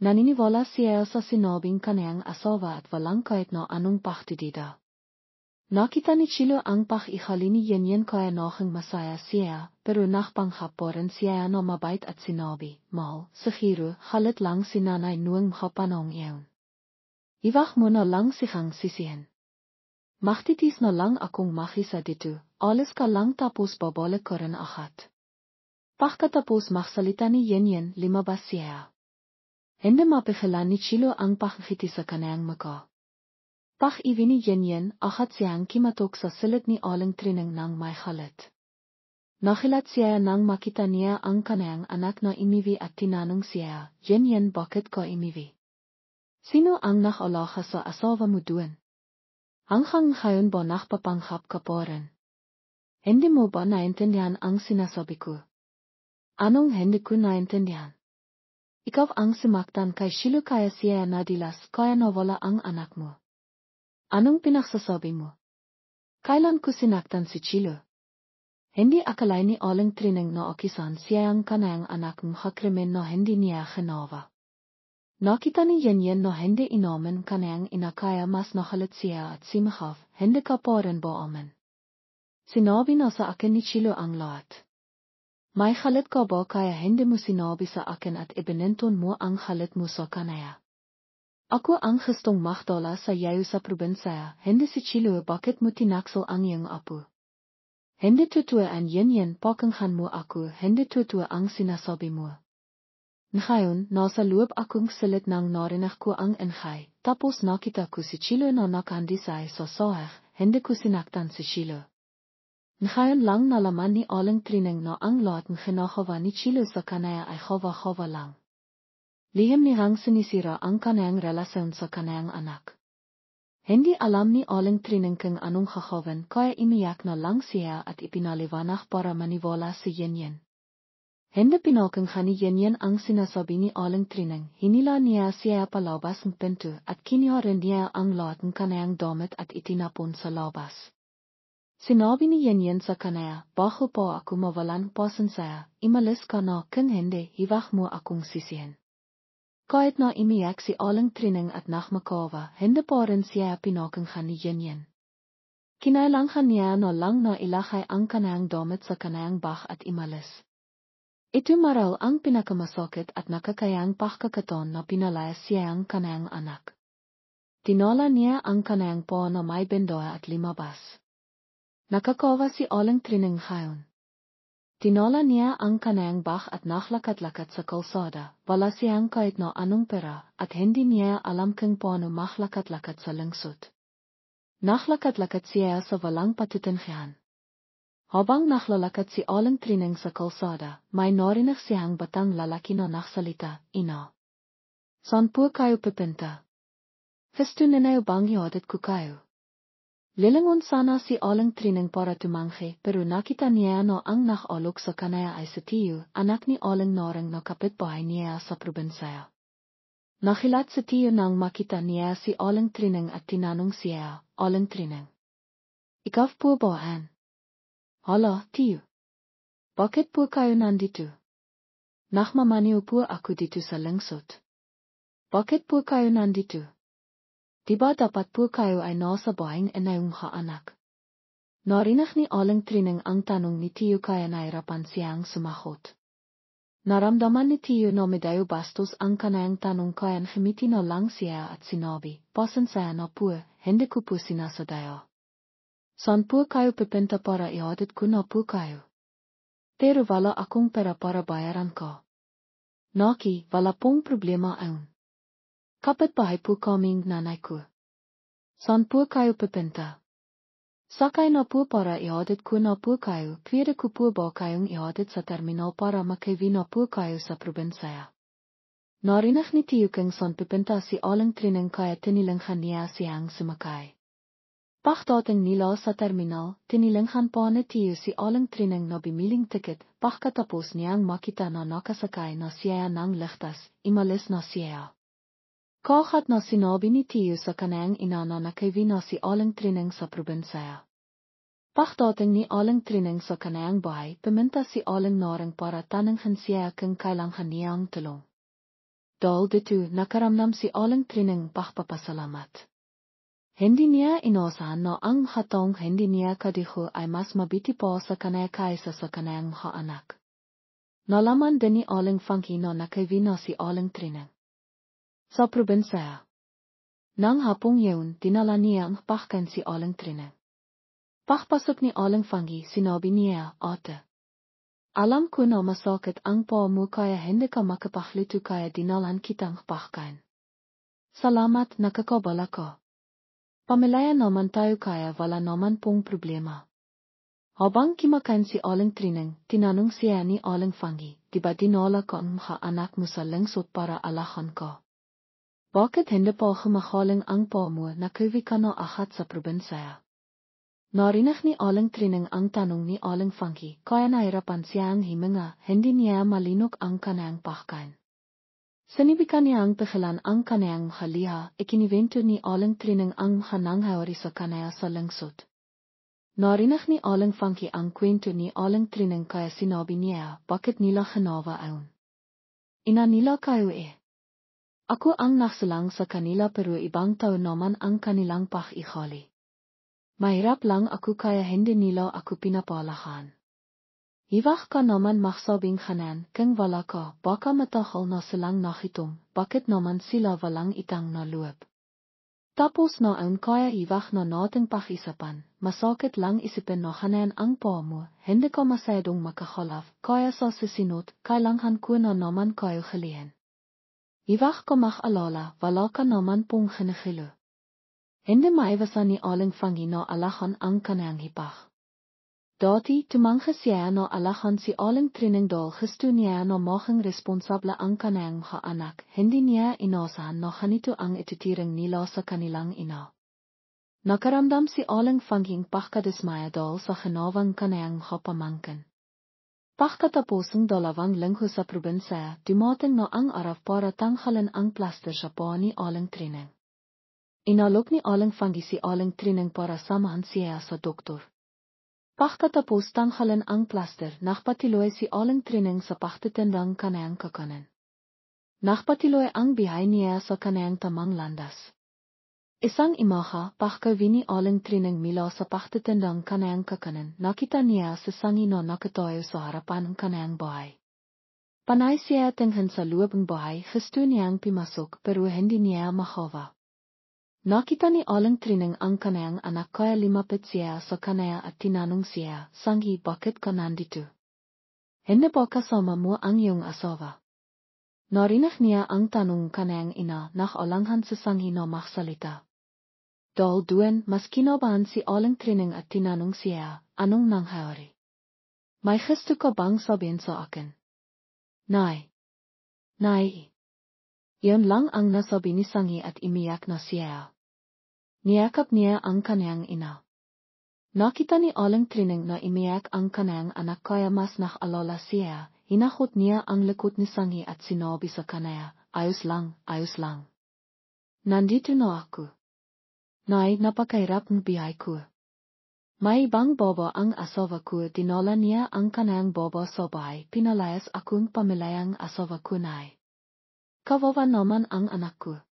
Naniniwala siya sa sinabing kanyang asawa at walang kahit na anong pagdidida. Nakita ni Chilo ang pag-ikali ni Yenyen kaya naging masaya siya, pero nakpanghap pa rin siya na mabait at sinabi, "Mahal, siguro halit lang si nanay noong makapanong iyon." Iwag mo na lang sigang sisihin. Magtitis na lang akong makisa dito, alles ka lang tapos babalik ko rin agad. Pagkatapos magsalita ni Yen, lumabas siya. Hindi mapigilan ni Chilo ang pagkikiti sa kanayang mukha. Pag-ibig ni Yen, agad siyang kimatok sa silid ni Aling Trineng ng may galit. Nakilat siya nang makita niya ang kanayang anak na imiwi at tinanong siya, Yen, bakit ka imiwi? Sino ang nakalaga sa asawa mo doon? Hanggang ngayon ba nakpapanghap ka pa rin? Hindi mo ba naintindihan ang sinasabi ko? Anong hindi ko naintindihan? Ikaw ang sumaktan kay Chilo kaya siya nadilas kaya nawala ang anak mo. Anong pinagsasabi mo? Kailan ko sinaktan si Chilo? Hindi akalain ni Aling Trineng na okisan siya ang kanayang anak ng krimen na hindi niya ginawa. Nakita ni Yen na hindi inamin kanayang ina kaya mas nakalit siya at simahaf, hindi ka pa rin ba amin? Sinabi na sa akin ni Chilo ang lahat. May galit ka ba kaya hindi mo sinabi sa akin at ibininton mo ang galit mo sa kanaya? Ako ang gustong magdala sa iyo sa probinsya, hindi si Chilo, bakit mo tinaksel ang iyong apo? Hindi totoo ang Yen, pakinggan mo ako, hindi totoo ang sinasabi mo. Ngayon, nasa loob akong silid nang narinig ko ang ingay, tapos nakita ko si Chilo na nakandisay sa sahig, hindi ko sinaktan si Chilo. Ngayon lang nalaman ni Aling Trineng na ang lahat ng ginagawa ni Chilo sa kanaya ay gawa-gawa lang. Lihim niyang sinisira ang kanayang relasyon sa kanayang anak. Hindi alam ni Aling Trineng kung anong gagawin kaya iniyak na lang siya at ipinaliwanag para maniwala si Yen. Hindi pinakinggan ni Yen ang sinasabi ni Aling Trineng, hinila niya siya palabas ng pinto at kinuha rin niya ang lahat ng kanayang damit at itinapon sa labas. Sinabi ni Yen sa kanaya, bago pa ako mawalan pasensya, imalis ka na kung hindi, hiwag mo akong sisihin. Kahit na imiyak si Aling Trineng at nakmakawa, hindi pa rin siya pinakinggan ni Yen. Kinailangan niya na lang na ilagay ang kanayang damit sa kanayang bag at imalis. Ito maral ang pinakamasakit at nakakayang pagkakataon na pinalaya siya ang kanayang anak. Tinala niya ang kanayang pa na may bendoa at limabas. Nakakawa si Aling Trineng ngayon. Tinala niya ang kanayang bag at naklakat-lakat sa kalsada, wala siyang kahit na anong pera at hindi niya alam kung paano maklakat-lakat sa lungsod. Naklakat-lakat siya sa walang patutunguhan. Habang naklalakad si Aling Trineng sa kalsada, may narinig siyang batang lalaki na nagsalita, Ina. Saan po kayo pupunta? Gusto ninyo bang ihatid ko kayo? Lilingon sana si Aling Trineng para tumanggi pero nakita niya na ang nakalok sa kanaya ay si Tiyo, anak ni Aling Narang na kapitbahay niya sa probinsya. Nakilat si Tiyo nang makita niya si Aling Trineng at tinanong siya, Aling Trineng. Ikaw po ba an? Hala, Tiyo. Bakit po kayo nandito? Nakmamaniw po ako dito sa lungsod. Bakit po kayo nandito? Diba dapat po kayo ay nasa bahay ng inyong anak? Narinig ni Aling Trineng ang tanong ni Tiyo kaya nahirapan siyang sumagot. Naramdaman ni Tiyo na medyo bastos ang kanayang tanong kaya ngumiti na lang siya at sinabi, pasensya na po, hindi ko po sinasadya. Saan po kayo pupunta para ihatid ko na po kayo? Pero wala akong pera para bayaran ko. Naki, wala pong problema ayon. Kapitbahay po kaming nanay ko. Saan po kayo pupunta? Sakay na po para ihatid ko na po kayo, pwede ko po ba kayong ihatid sa terminal para makauwi na po kayo sa probinsya? Narinig ni Tiyo kung saan pupunta si Aling Trineng kaya tinilanghan niya siyang sumakay. Pagdating nila sa terminal, tinilanghan pa ni Tiyo si Aling Trineng na bimiling tiket, pagkatapos niyang makita na nakasakay na siya ng ligtas, imalis na siya. Kaagad na sinabi ni Tiyo sa kanayang ina na nakauwi na si Aling Trineng sa probinsya. Pagdating ni Aling Trineng sa kanayang bahay, pumunta si Aling Narang para tanungin siya kung kailangan niyang tulong. Dahil dito, nakaramdam si Aling Trineng pagpapasalamat. Hindi niya inasahan na ang hatong hindi niya kadiho ay mas mabiti pa sa kanaya kaysa sa kanayang anak. Nalaman din ni Aling Funky na nakauwi na si Aling Trineng. Sa probinsya. Nang hapong yeun dinalania ang pachkan si aling trine. Pach pasok ni aling fangi sinabi niya ate. Alam ko na masakit ang pa mo kaya hindi ka makapahlitu kaya dinalan kitang pachkan. Salamat nakakabala ko. Pamilaya naman tayo kaya wala naman pong problema. Habang kimakain si aling trineng, tinanong siya ni aling fangi, diba dinala ko ang mga anak mo sa lengsot para alahan ko? Bakit hindi pa kumakaling ang pa mo na kuwi ka na ahat sa probinsya? Narinig ni aling trineng ang tanong ni aling fangi, kaya nahirapan siya ang himinga, hindi niya malinok ang kanayang pachkain. Sinibikan niya ang pigilan ang kanayang mahaliha, ikiniwento ni aling trineng ang mahananghawari sa kanaya sa lengsot. Narinig ni aling fangi ang kwento ni aling trineng kaya sinabi niya, bakit nila ginawa aun? Ina nila kayo Ako ang nagsalang sa kanila pero ibang tao naman ang kanilang pag-ihali. Mahirap lang ako kaya hindi nila ako pinapalahan. Iwag ka naman magsabing kanan, kung wala ka, baka matahal na silang nakitom, bakit naman sila walang itang naluwab? Tapos noon kaya iwag na nating pag-isapan, masakit lang isipin na kanan ang pa mo, hindi ka masyadong makahalaf, kaya sa susunod, kailangan ko na naman kayo halihin. Iwag ka mag-alala, wala ka naman pong hinihilo. Hindi maiwasan ni aling fangi na alahan ang kanayang hipag. Dati tumangha siya na alahan si aling trineng dal gusto niya na maging responsable ang kanayang mga anak, hindi niya inasahan na ganito ang ititirang nila sa kanilang ina. Nakaramdam si aling fanging pagkadismaya dal sa ginawang kanayang mga pamangkin. Pagkatapos ng 2 linggo sa probinsya, dumating na ang araw para tanghalan ang plaster sa paa ni aling trineng. Inalok ni aling fangi si aling trineng para samahan siya sa doktor. Pagkatapos tanghalan ang plaster, nakpatiloy si aling trineng sa pagtitindang kanayang kakanan. Nakpatiloy ang bihay niya sa kanayang tamang landas. Isang imaha, pagkawini aling trineng mila sa pagtitindang kanayang kakanan, nakita niya sa sangi na nakatayo sa harapan ng kanayang bahay. Panay siya tingin sa loob ng bahay, gusto niyang pimasok pero hindi niya makawa. Nakita ni aling trineng ang kanayang anak kaya limapit siya sa kanaya at tinanong siya, Sangi, bakit ka nandito? Hindi ba kasama mo ang iyong asawa? Narinig niya ang tanong kanayang ina, nakalangan sa Sangi na magsalita. Dahil doon, mas kinabahan si aling trineng at tinanong siya, anong nangyari? May gusto ka bang sabihin sa akin? Nay. Iyon lang ang nasabi ni Sangi at imiyak na siya. Niyakap niya ang kanayang ina. Nakita ni aling trineng na imiyak ang kanayang anak kaya mas nakalala siya, hinahot niya ang likod ni Sangi at sinabi sa kanaya, ayos lang. Nandito na ako. Nay, napakahirap ng bihay ko. May ibang baba ang asawa ko, dinala niya ang kanayang baba sa bahay, pinalayas akong pamilayang asawa ko nay. Kawawa naman ang anak ko.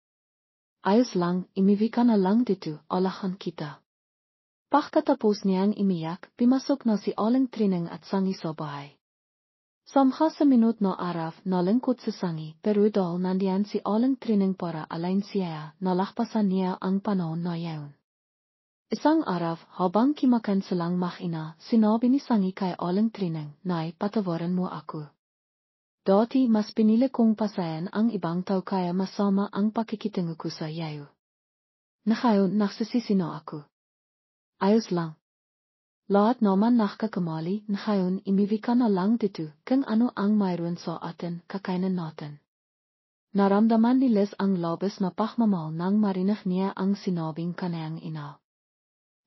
Ayos lang, imiwi ka na lang dito, alahan kita. Pagkatapos niyang imiyak, pimasok na si aling trineng at Sangi sa bahay. Samha sa minut na araw, nalingkot si Sangi, pero dahil nandiyan si aling trineng para alain siya, nalakpasan niya ang panahon na yaon. Isang araw, habang kimakan silang mag-ina, sinabi ni Sangi kay aling trineng, Nay, patawaran mo ako. Dati mas pinili kong pasayan ang ibang tao kaya masama ang pakikitungo ko sa iyo. Ngayon nagsisisi na ako. Ayos lang. Lahat naman nakakamali, ngayon imiwi ka na lang dito, kung ano ang mayroon sa atin, kakainin natin. Naramdaman ni Liz ang labis na pagmamahal nang marinig niya ang sinabing kanayang ina.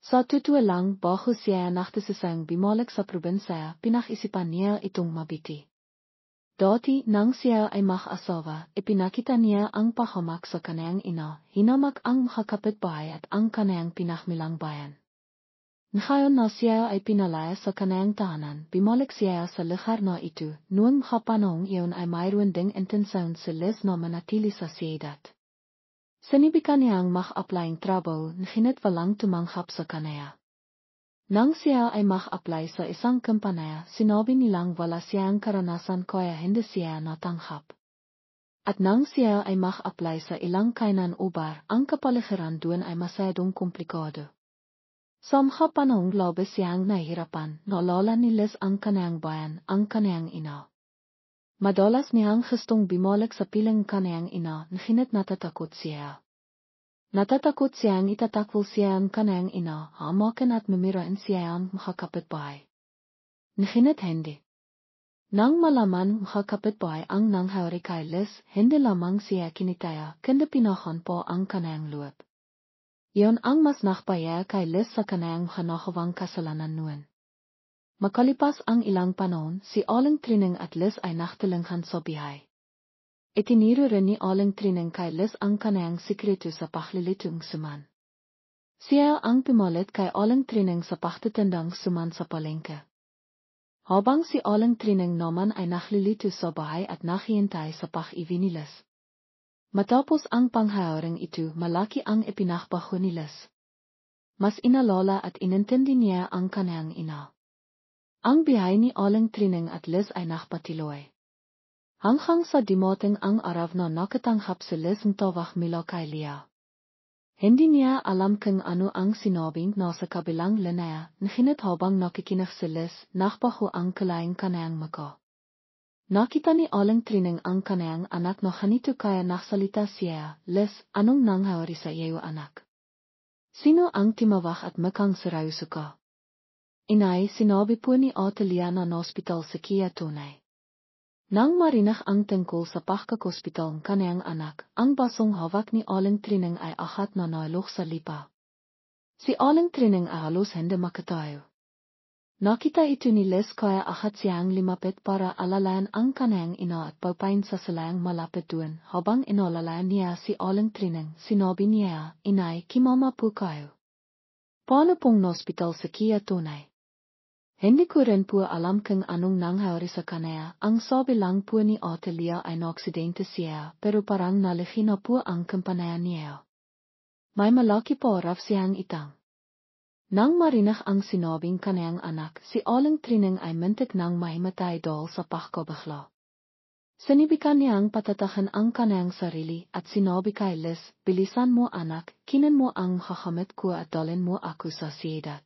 Sa totoo lang, bago siya naktasasang bumalik sa probinsya, pinag-isipan niya itong mabiti. Dati nang siya ay mag-asawa, ipinakita niya ang pahamak sa kanayang ina, hinamak ang mga kapitbahay at ang kanayang pinakmilang bayan. Ngayon na siya ay pinalaya sa kanayang tahanan, bumalik siya sa lugar na ito, noong mga panahong iyon ay mayroon ding intensyon si Liz na manatili sa siyudad. Sinibikan niyang mag-applying trabaho, ngunit walang tumanggap sa kanaya. Nang siya ay mag-apply sa isang kumpanya, sinabi nilang wala siyang karanasan kaya hindi siya natanggap. At nang siya ay mag apply sa ilang kainan ubar, ang kapaligiran doon ay masyadong komplikado. Sa mga panahong labis siyang nahihirapan, naalala ni Liz ang kaniyang bayan, ang kaniyang ina. Madalas niyang gustong bumalik sa piling kaniyang ina, ngunit natatakot siya. Natatakot siyang itatakbo siya ang kaniyang ina, hamakan at mamiraan siya ang mga kapitbahay. Ngunit hindi. Nang malaman mga kapitbahay ang nangyari kay Liz, hindi lamang siya kinitaya, kundi pinahan po ang kaniyang loob. Iyon ang mas nakbaya kay Liz sa kaniyang hanakawang kasalanan noon. Makalipas ang ilang panahon, si Aling Trining at Liz ay naktilinghan sa bihay. Itiniro rin ni Aling Trining kay Liz ang kaniyang sikreto sa paglilitong suman. Siya ang pimalit kay Aling Trining sa pagtitindang suman sa palengke. Habang si Aling Trining naman ay naglilito sa bahay at naghihintay sa pag-ibig ni Liz. Matapos ang panghayaring ito, malaki ang ipinakbaho ni Liz. Mas inalala at inintindi niya ang kaniyang ina. Ang bihay ni Aling Trining at Liz ay nakpatiloy. Hanggang sa dumating ang araw na nakatanggap si Liz ng tawag mula kay Leah. Hindi niya alam kung ano ang sinabing nasa kabilang linaya, ngunit habang nakikinig si Liz, nakbaho ang kalaing kaniyang mukha. Nakita ni Aling Trining ang kaniyang anak na ganito kaya nagsalita siya, Liz, anong nangyari sa iyo anak? Sino ang timawag at mukhang seryoso ka? Inay, sinabi po ni Ate Leah na hospital sa Kia tunay. Nang marinig ang tungkol sa pagkakospital ng kaniyang anak, ang basong hawak ni Aling Trining ay agad na nalog sa lipa. Si Aling Trining ay halos hindi makatayo. Nakita ito ni Liz kaya agad siyang lumapit para alalayan ang kaniyang ina at pagpain sa salayang malapit doon. Habang inalalayan niya si Aling Trining, sinabi niya, Inay, kimama po kayo. Paano pong hospital sa Kia tunay? Hindi ko rin po alam kung anong nangyari sa kanya, ang sabi lang po ni Ate Leah ay naaksidente siya, pero parang nalihi na po ang kampanayan niya. May malaki po raw siyang itang. Nang marinig ang sinabing kaniyang anak, si Aling Trining ay muntik nang mahimatay dahil sa pagkabigla. Sinibikan niyang patatakan ang kaniyang sarili at sinabi kay Liz, bilisan mo anak, kinin mo ang kakamit ko at dalhin mo ako sa siyudad.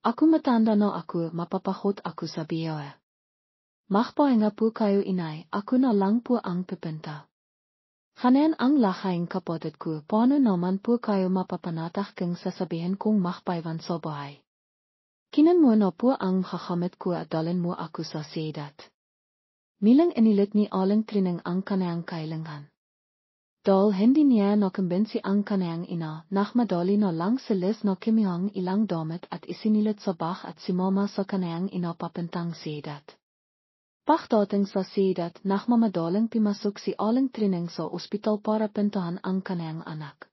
Ako matanda na ako, mapapahot ako sa biyahe. Magpahinga po kayo inay, ako na lang po ang pipinta. Kanan ang lahaing kapatid ko, paano naman po kayo mapapanatag kung sasabihin kong magpaiwan sa bahay? Kinan mo na po ang kakamit ko at dalhin mo ako sa siyudad. Milang inilit ni Aling Trining ang kaniyang kailangan. Dahil hindi niya nakumbinsi ang kaniyang ina, nakmadali na lang si Liz na kimihang ilang damit at isinilit sa bag at sumama sa kaniyang ina papuntang siyudad. Pagdating sa siyudad, nakmamadaling pimasok si Aling Trining sa ospital para puntahan ang kaniyang anak.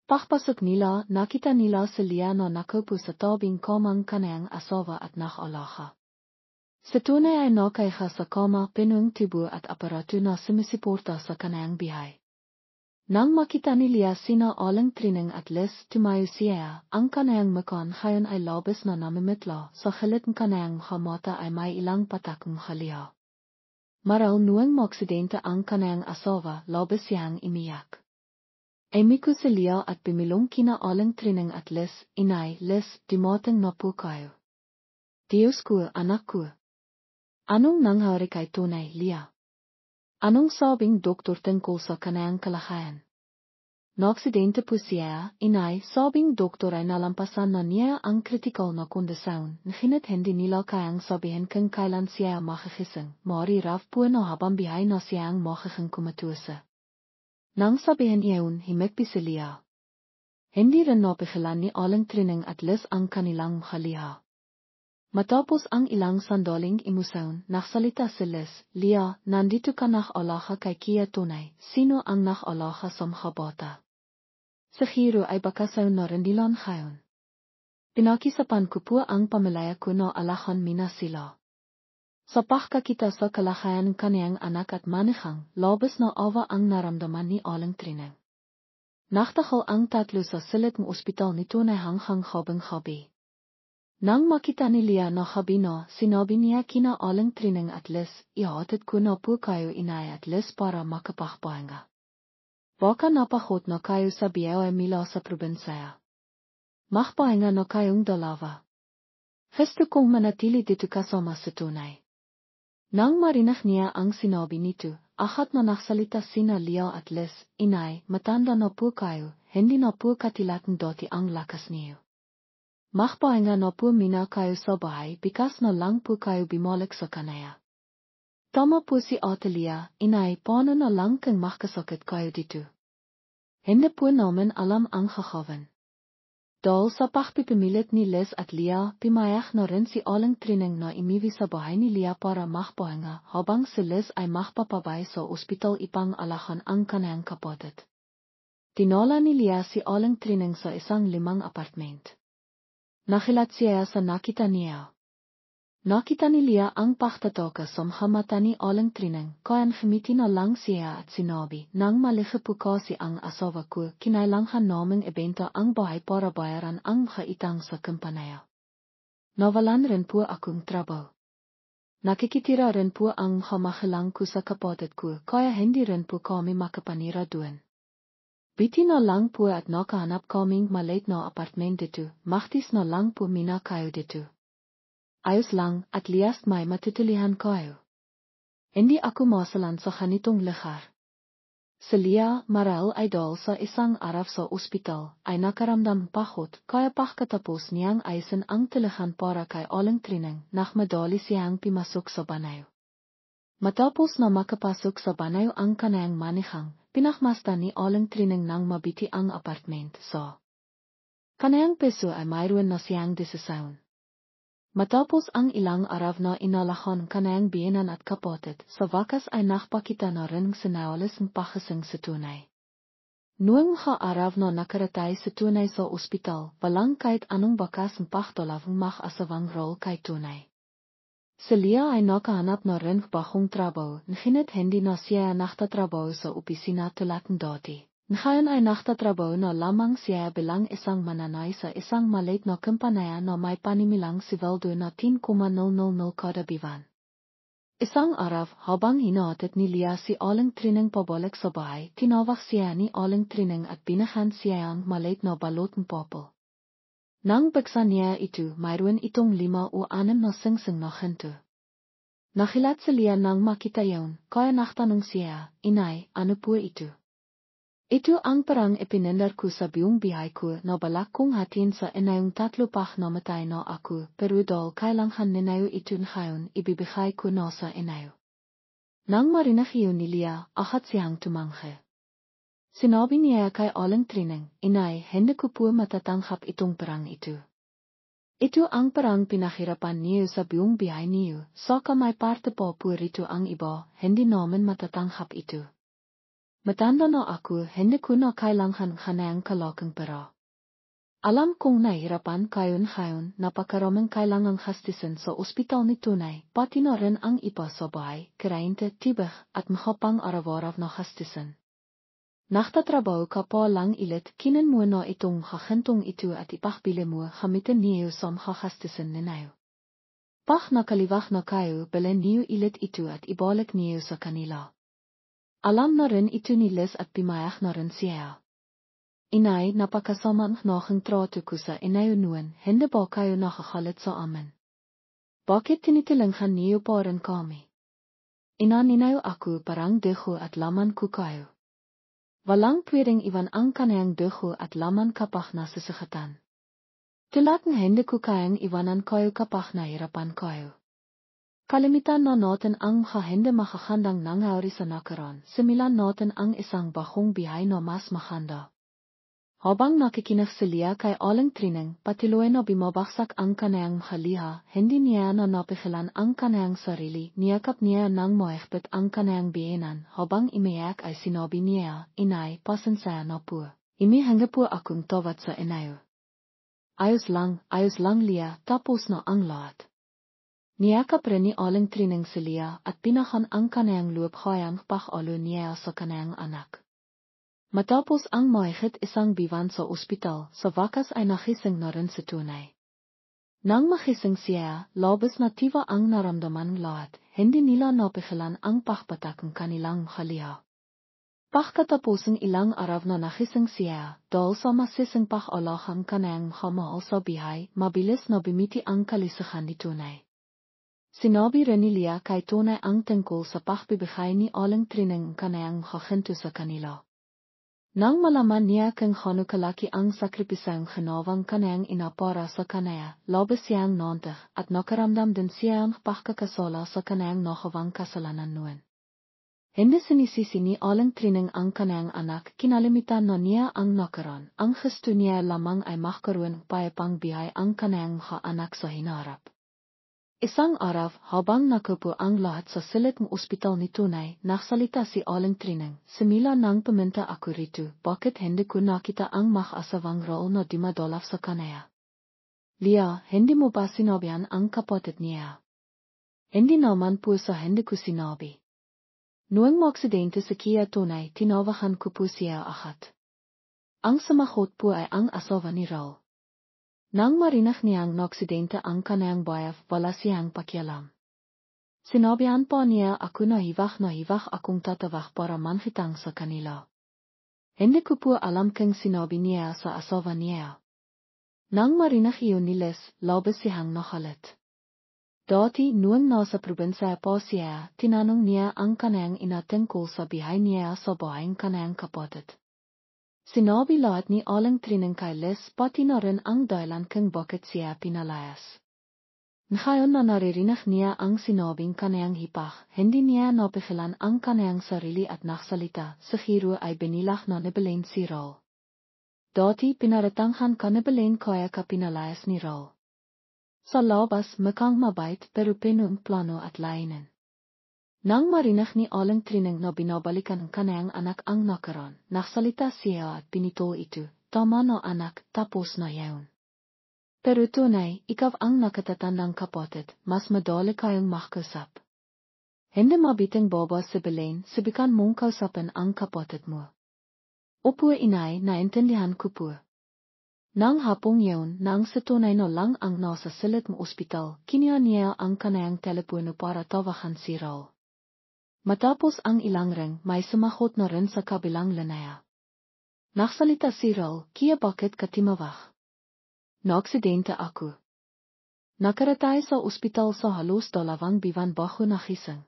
Pagpasok nila, nakita nila si Leah na nakaupo sa tabing kamang kaniyang asawa at nag-alaga. Sa tunay ay nakaiga sa kama, pinong tubo at aparato na sumisiporta sa kaniyang bihay. Nang makita ni Leah sina Aling Trining at Liz, tumayo siya, ang kaniyang mukha ngayon ay labis na namimitla, sa gilid ng kaniyang mata ay may ilang patakong haliha. Marahil noong maaksidente ang kaniyang asawa, labis siyang imiyak. Umiko si Leah at pumilong kina Aling Trining at Liz, Inay, Liz, dumating na po kayo. Diyos ko, anak ko. Anong nangyari kay tunay, Leah? Anong sabing doktor tungkol sa kaniyang kalagayan? Naaksidente po siya, inay, sabing doktor ay nalampasan na niya ang kritikal na kondisyon, ngunit hindi nila kayang sabihin kung kailan siya makigising, maaari raw po na habang bihay na siyang magiging kumatose. Nang sabihin iyon, himikpi si Leah. Hindi rin napigilan ni Aling Trining at Liz ang kanilang haliha. Matapos ang ilang sandaling emosyon, nagsalita si Liz, Leah, nandito ka nag-alaga kay Kia tunay, sino ang nag-alaga sa mga bata? Siguro ay baka sa na rin nilang ngayon. Pinakisapan ko po ang pamilya ko na alahan mina sila. Sa pagkakita sa kalagayan ng kaniyang anak at manihang, labis na awa ang naramdaman ni Aling Trining. Nagtagal ang tatlo sa silid ng ospital nito na hanggang habang gabi. Nang makitani Lia na Habino, sinabi niya kina aling trining at lis, ihatid ko na po kayo inay at lis para makapagpahinga. Baka napahot na kayo sa biyaw mila sa probinsya. Makpahinga na kayong dalawa. Gusto kong manatili dito kasama sa tunay. Nang marinig niya ang sinabi nito, ahat na nagsalita sina Lia at lis, inay, matanda na po kayo, hindi na po katilakan dati ang lakas niyo. Makpahinga na po mina kayo sa bahay bikas na lang po kayo bumalik sa kanaya. Tama po si Ate Lia, inay, paano na lang kang makasakit kayo dito? Hindi po namin alam ang gagawin. Dahil sa pagpipimilit ni Liz at Lia, pimayak na rin si aling trining na imiwi sa bahay ni Lia para makpahinga habang si Liz ay makpapabay sa ospital ipang alahan ang kanayang kapatid. Tinala ni Lia si aling trining sa isang 5 apartment. Nakilat siya sa nakita niya. Nakita ni Lia ang pagtataka sa mata ni aling trining, kaya gumiti na lang siya at sinabi, nang malihi po kasi ang asawa ko, kinailangan naming ibenta ang bahay para bayaran ang kaitang sa kumpanaya. Nawalan rin po akong trabaho. Nakikitira rin po ang kamahalang ko sa kapatid ko, kaya hindi rin po kami makapanira doon. Biti na lang po at nakahanap kaming maliit na apartment dito, mahtis na lang po mina kayo dito. Ayos lang, at least may matutulihan kayo. Hindi ako masalan sa ganitong lugar. Si Lia, marahil ay dahil sa isang araw sa ospital, ay nakaramdam pagod, kaya pagkatapos niyang ayusin ang tuluhan para kay aling trining, nagmadali siyang pimasok sa banyo. Matapos na makapasok sa banyo ang kanayang manihang, pinakmasdan ni aling trining nang mabiti ang apartment sa kanayang peso ay mayroon na siyang desisyon. Matapos ang ilang araw na inalahan kanayang biyenan at kapatid, sa wakas ay nakpakita na rin sinawalis ng pakasing sa tunay. Noong araw na nakaratay sa tunay sa ospital, walang kahit anong bakas ng paktolavang makasawang role kay tunay. Si Lia ay nakahanap na rin bagong trabaho, ngunit hindi na siya naktatrabaho sa opisina tulad ng dati. Ngayon ay naktatrabaho na lamang siya bilang isang mananay sa isang maliit na kumpanya na may panimilang siweldo na 10,000 kada buwan. Isang araw, habang hinahatid ni Lia si aling trining pabalik sa bahay, tinawag siya ni aling trining at binahan siya ang maliit na balot ng popol. Nang buksan niya ito, mayroon itong 5 o 6 na singsing na hinto. Nakilat si Lia nang makita yun, kaya nagtanong siya, inay, ano po ito? Ito ang parang ipinindar ko sa buong bihay ko na balak kong hatin sa inayong 3 namatay na ako, pero dahil kailangan ninayo ito ngayon, ibibigay ko na sa inayo. Nang marinig yun ni Lia, ahat siyang tumanghe. Sinabi niya kay aling trining, inay, hindi ko po matatanggap itong parang ito. Ito ang parang pinahirapan niyo sa buong bihay niyo, saka may parte pa po rito ang iba, hindi namin matatanggap ito. Matanda na ako, hindi ko na kailangan kanayang kalakang pera. Alam kong nahirapan kayo ngayon, napakaraming kailangang gastusin sa ospital ni tunay, pati na rin ang iba sa bahay, kuryente, tibig, at mga pang-araw-araw na gastusin. Naktatrabaho ka pa lang ilit, kinin mo na itong hahintong ito at ipakbili mo gamitin niyo sa mga gastusin ninayo. Pag nakaliwag na kayo, bilhin niyo ilit ito at ibalik niyo sa kanila. Alam na rin ito ni Liz at pimayak na rin siya. Inay, napakasamang naking trato ko sa inayo noon, hindi ba kayo nakakalit sa amin? Bakit tinitilanghan niyo pa rin kami? Inaninayo ako parang dugo at laman ko kayo. Walang pwedeng iwan ang kanayang dugo at laman kapag nasasakatan. Tulad ng hindi ko kayang iwanan kayo kapag nahirapan kayo. Kalimitan na natin ang hindi makakandang nangyari sa nakaraan, similan natin ang isang bagong bihay na mas maganda. Habang nakikinig si Lia kay aling trining, patuloy na bumabagsak ang kanayang haliha, hindi niya na napigilan ang kanayang sarili, niyakap niya nang mahigpit ang kanayang biyenan, habang imiyak ay sinabi niya, inay, pasensya na po. Imihanga po akong tawad sa inayo. Ayos lang Lia, tapos na ang lahat. Niyakap rin ni aling trining si Lia at pinahan ang kanayang loob hayang pag-alo niya sa kanayang anak. Matapos ang mahigit isang buwan sa ospital, sa wakas ay nagising na rin si tunay. Nang magising siya, labis na tiwa ang naramdaman lahat, hindi nila napigilan ang pagpatak ng kanilang haliha. Pagkatapos ilang araw na nagising siya, dahil sa masising pag-alala ang kanyang mahal sa bihay, mabilis na bumiti ang kalisihan ni Tunay. Sinabi rin ni Lia kay Tunay ang tungkol sa pagbibigay ni Aling Trining kanyang kahinto sa kanila. Nang malaman niya kung gaano kalaki ang sakripisang ginawang kanyang ina para sa kanya, labis siyang nantig at nakaramdam din siya ang pagkakasala sa kanyang nagawang kasalanan noon. Hindi sinisisi ni Aling Trining ang kanyang anak, kinalimitan na niya ang nakaraan. Ang gusto niya lamang ay magkaroon pang bihay ang kanyang mga anak sa hinarap. Isang araw, habang nakupo ang lahat sa silid ng ospital ni Tunay, nagsalita si Aling Trining, "Simila nang pumunta ako rito, bakit hindi ko nakita ang mag-asawang role na dumadalaw sa kanya? Lia, hindi mo ba sinabihan ang kapatid niya?" "Hindi naman po sa hindi ko sinabi." Noong maaksidente si Kia Tunay, tinawagan ko po siya agad. Ang sumagot po ay ang asawa ni Raul. Nang marinig niyang naaksidente ang kanyang bayaf, wala siyang pakialam. Sinabihan pa niya ako na hivak akong tatawag para manghitang sa kanila. Hindi ko po alam kung sinabi niya sa asawa niya. Nang marinig iyon ni Les, labis siyang nakalit. Dati noong nasa probinsya pa siya, tinanong niya ang kanyang ina tungkol sa bihay niya sa bahay ng kanyang kapatid. Sinabi lahat ni Aling Trining kay Les, pati na rin ang dahilan kung bakit siya pinalayas. Ngayon na naririnig niya ang sinabing kanyang hipag, hindi niya napigilan ang kanyang sarili at nagsalita, siguro ay binilak na Nebelin si Raul. Dati pinaratanghan ka Nebelin kaya ka pinalayas ni Raul. Sa labas mukhang mabait pero pinong plano at lainin. Nang marinig ni Aling Trining na binabalikan ng kanyang anak ang nakaraan, nagsalita siya at pinito ito, "Tama na anak, tapos na yaon. Pero Tunay, ikaw ang nakatatandang kapatid, mas madali kayong makasap. Hindi mabiting bobo si Belen, subukan mong kausapin ang kapatid mo." "Opo inay, naintindihan ko po." Nang hapong yaon, nang si Tunay na lang ang nasa silid ng ospital, kinuha niya ang kanyang telepono para tawagan si Raul. Matapos ang ilang ring, may sumagot na rin sa kabilang linaya. Nagsalita si Raul, "Kia bakit ka timawag?" "Naaksidente ako. Nakaratay sa ospital sa halos 2 buwan bago nagising.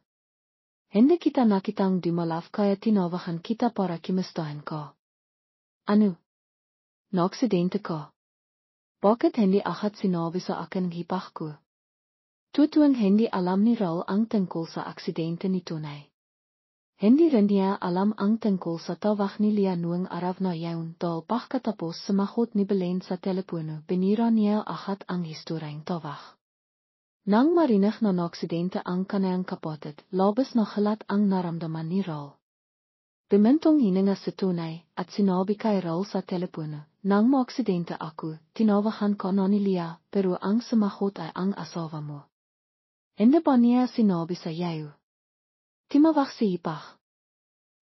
Hindi kita nakitang dumalaw kaya tinawagan kita para kimustahin ka." "Ano? Naaksidente ka? Bakit hindi agad sinabi sa akin ng hipag ko?" Tutuang hindi alam ni Raul ang tungkol sa aksidente ni Tunay. Hindi rin niya alam ang tungkol sa tawag ni Lia noong araw na yaon, dahil pagkatapos sumagot ni Belen sa telepono, binira niya agad ang historyang tawag. Nang marinig na naaksidente ang kanyang kapatid, labis na halat ang naramdaman ni Raul. Bumintong hininga si Tunay, at sinabi kay Raul sa telepono, "Nang maaksidente ako, tinawagan ka na ni Lia, pero ang sumagot ay ang asawa mo. Hindi ba niya sinabi sa iyo? Timawag si hipag."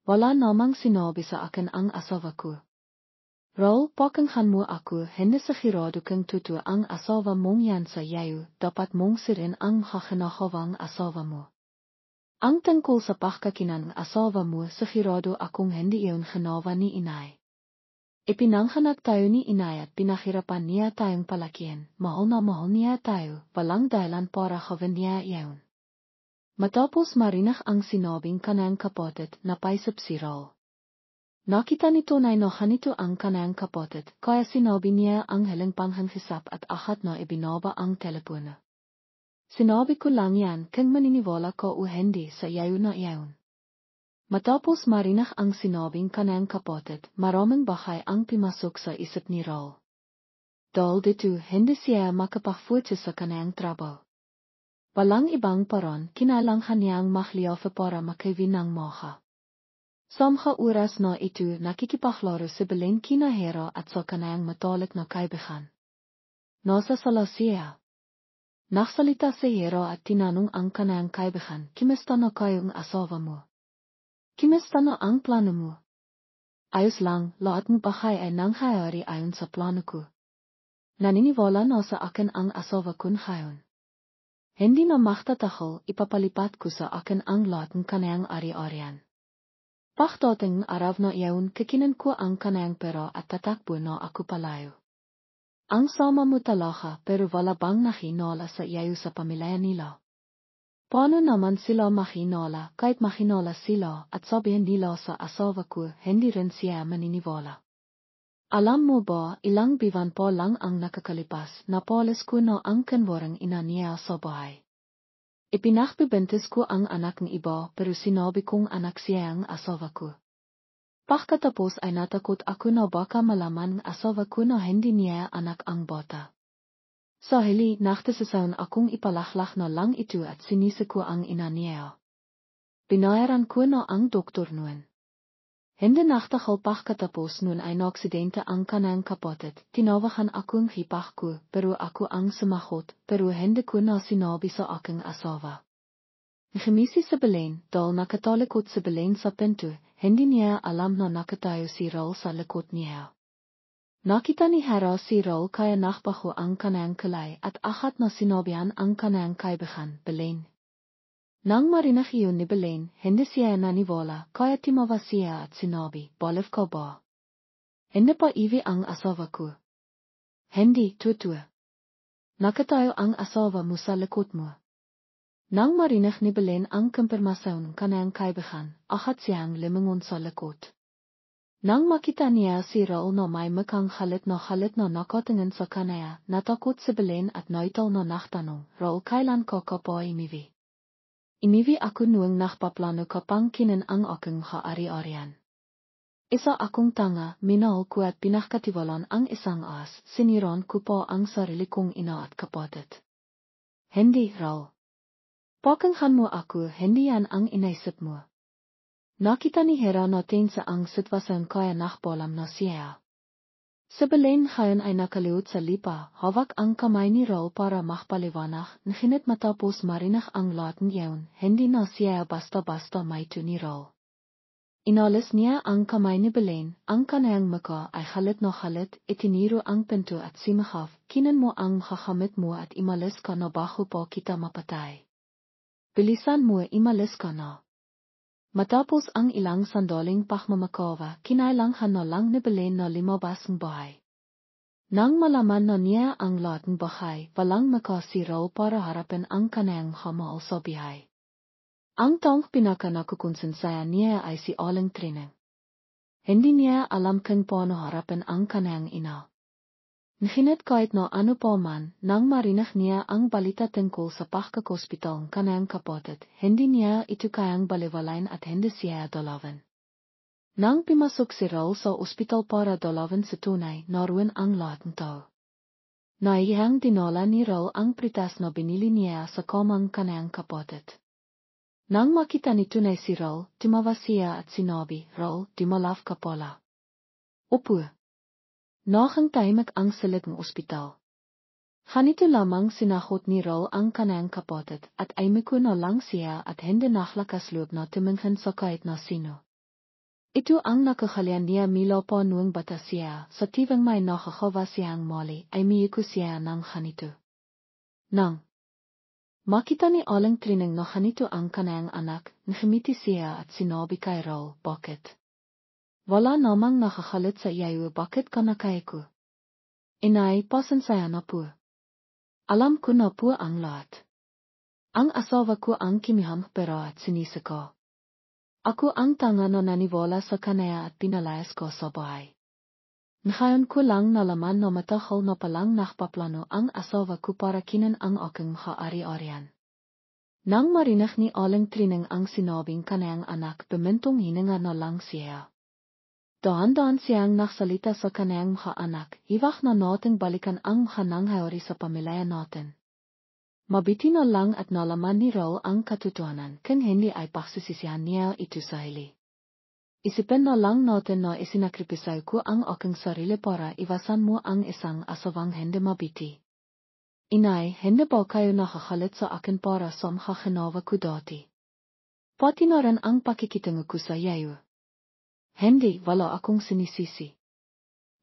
"Wala namang sinabi sa akin ang asawa ko." "Raul, pakinggan mo ako, hindi sigurado kung totoo ang asawa mong yan sa iyo, dapat mong sirin ang kakinakawang asawa mo. Ang tungkol sa pagkakinan ng asawa mo, sigurado akong hindi iyon ginawa ni inay. Ipinanghanak tayo ni inay at pinahirapan niya tayong palakihin, mahal na mahal niya tayo, walang dahilan para gawin niya iyon." Matapos marinig ang sinabing kanyang kapatid, napaisip si Raul. Nakita ni Tunay na ganito ang kanyang kapatid, kaya sinabi niya ang hiling panghangisap at agad na ibinaba ang telepono. "Sinabi ko lang yan kung maniniwala ka o hindi sa iyo na iyon." Matapos marinig ang sinabing kanyang kapatid, maraming bagay ang pimasok sa isip ni Raul. Dahil dito, hindi siya makapagfocus sa kanyang trabaho. Walang ibang paraan, kinailangan niyang magliyafa para makawin ng mga. Sa mga oras na ito, nakikipaglaro si Belen kina Hera at sa kanyang matalik na kaibigan. Nasa sala siya. Nagsalita si Hera at tinanong ang kanyang kaibigan, "Kumusta na kayong asawa mo? Kumusta na ang plano mo?" "Ayos lang, lahat ng bagay ay nangyayari ayon sa plano ko." naniniwala na sa akin ang asawa ko ngayon. Hindi na magtatahol ipapalipat ko sa akin ang lahat ng kanayang ari-arian. Pagdating araw na iyon kikinan ko ang kanayang pera at tatakbo na ako palayo. Ang sama mo talaga pero wala bang nahinala sa iyo sa pamilya nila. Paano naman sila mahinala kahit mahinala sila at sabihin nila sa asawa ko hindi rin siya maniniwala. Alam mo ba ilang biwan pa lang ang nakakalipas na polis ko na ang kanwarang ina niya sa bahay. Ipinagbibintis ko ang anak ng iba pero sinabi kong anak siya ang asawa ko. Pagkatapos ay natakot ako na baka malaman ng asawa ko na hindi niya anak ang bata. Sa hili nagtasasaon akong ipalaklak na lang ito at sinisi ko ang ina niya. Binayaran ko na ang doktor noon. Hindi nagtagal pagkatapos noon ay naaksidente ang kanang kapatid. Tinawagan akong hipak ko pero ako ang sumagot pero hindi ko na sinabi sa aking asawa. Nagimisi sa Belen dahil nakatalikod sa Belen sa pinto, hindi niya alam na nakatayo si Raul sa likod niya. Nakita ni Hera si Raul kaya nakbaho ang kanang kalay at ahat na sinabihan ang kanang kaibigan, Belen. Nang marinig iyon ni Belen, hindi siya naniwala kaya timawa siya at sinabi, baliw ka ba? Hindi pa iwi ang asawa ko. Hindi, totoo. Nakatayo ang asawa mo sa likod mo. Nang marinig ni Belen ang kumpirmasyon ng kanang kaibigan, ahat siyang limangon sa likod. Nang makita niya si Raul na may mukhang halit na nakatingin sa kanaya, natakot si Belen at naital na nagtanong, Raul kailan ka ba imiwi? Imiwi ako noong nagpaplano ka pang kinin ang aking kaari-arian. Isa akong tanga, minahal ko at pinakatiwalan ang isang as, siniran ko pa ang sarili kong ina at kapatid. Hindi, Raul. Pakinggan mo ako, hindi yan ang inaisip mo. Nakita ni Hera natin sa ang sitwasyon kaya nakbalam na siya. Sa Belen ngayon ay nakaliut sa lipa, hawak ang kamay ni Raul para makpaliwanag, ngunit matapos marinig ang lahat niyon, hindi na siya basta-basta maito ni Raul. Inalis niya ang kamay ni Belen, ang kanayang muka ay halit na halit, itiniro ang pinto at simahaf, kinan mo ang kakamit mo at imalis ka na bago pa kita mapatay. Bilisan mo imalis ka na. Matapos ang ilang sandaling pagmamakawa, kinailangan na lang ni Belen na lumabas ng bahay. Nang malaman na niya ang lahat ng bahay, walang makasiraw para harapin ang kanayang hamal sa bihay. Ang taong pinaka-nakukonsensaya niya ay si Aling Trineng. Hindi niya alam kung paano harapin ang kanayang ina. Ngunit kahit na ano pa man, nang marinig niya ang balita tungkol sa pagkakaospital ng kanayang kapatid, hindi niya ito kayang baliwalain at hindi siya dalawin. Nang pimasok si Raul sa ospital para dalawin sa tunay, naroon ang lahat ng tao. Naihang dinala ni Raul ang pritas na binili niya sa kamang kanayang kapatid. Nang makita ni tunay si Raul, tumawa siya at sinabi, Raul, dimalaw ka pala. Upo. Nakang tahimik ang silid ng ospital. Ganito lamang sinahot ni Raul ang kanayang kapatid at aimiko na lang siya at hindi naklakas loob na tumingin sa kahit na sino. Ito ang nakakalian niya mila pa noong bata siya, sa tivang may nakakawa siyang mali ay miyiko siya ng ganito. Nang makita ni Aling Trineng na ganito ang kanayang anak, ngumiti siya at sinabi kay Raul, bakit? Wala namang nakakalit sa iyo bakit ka nakaya ko? Inay, pasensya na po. Alam ko na po ang lahat. Ang asawa ko ang kimihang pera at sinisi ko. Ako ang tanga na naniwala sa kanaya at pinalayas ko sa bahay. Ngayon ko lang nalaman na matagal na palang nakpaplano ang asawa ko para kinin ang aking kaari-arian. Nang marinig ni Aling Trineng ang sinabing kanayang anak, bumintong hininga na lang siya. Daan-daan siyang nagsalita sa kanayang mga anak, iwak na nating balikan ang mga nangyayari sa pamilya natin. Mabiti na lang at nalaman ni Raul ang katotohanan, kung hindi ay pagsisisihan niya ito sa hili. Isipin na lang natin na isinakripisay ko ang aking sarili para iwasan mo ang isang asawang hindi mabiti. Inay, hindi ba kayo nakakalit sa akin para sa mga ginawa ko dati? Pati na rin ang pakikitungo ko sa iyo. Hindi, wala akong sinisisi.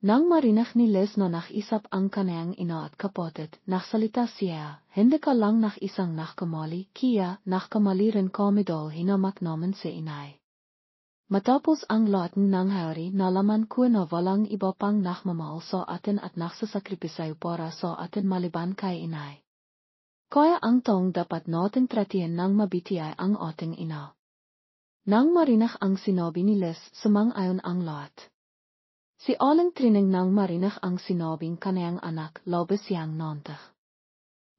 Nang marinig ni Les no nach isap ang kanayang ina at kapatid, naksalita siya, hindi ka lang nach isang nakkamali, kiya, nakkamali rin komidol hinamak naman si inay. Matapos ang lahat ng hari, nalaman ko na walang iba pang nakmamahal sa atin at nagsasakripisay para sa atin maliban kay inay. Kaya ang taong dapat natin tratiyan ng mabiti ay ang ating ina. Nang marinig ang sinabi ni Les, sumang-ayon ang lahat. Si Aling Trining nang marinig ang sinabing kanayang anak, labis siyang nantag.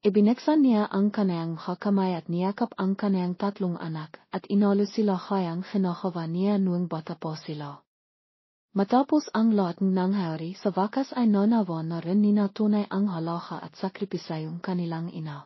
Ibineksan niya ang kanayang kamay at niyakap ang kanayang tatlong anak, at inalo sila kayang kinakawa niya noong bata pa sila. Matapos ang lahat ng nangyari, sa wakas ay nanawa na rin nina tunay ang halaga at sakripisayong kanilang ina.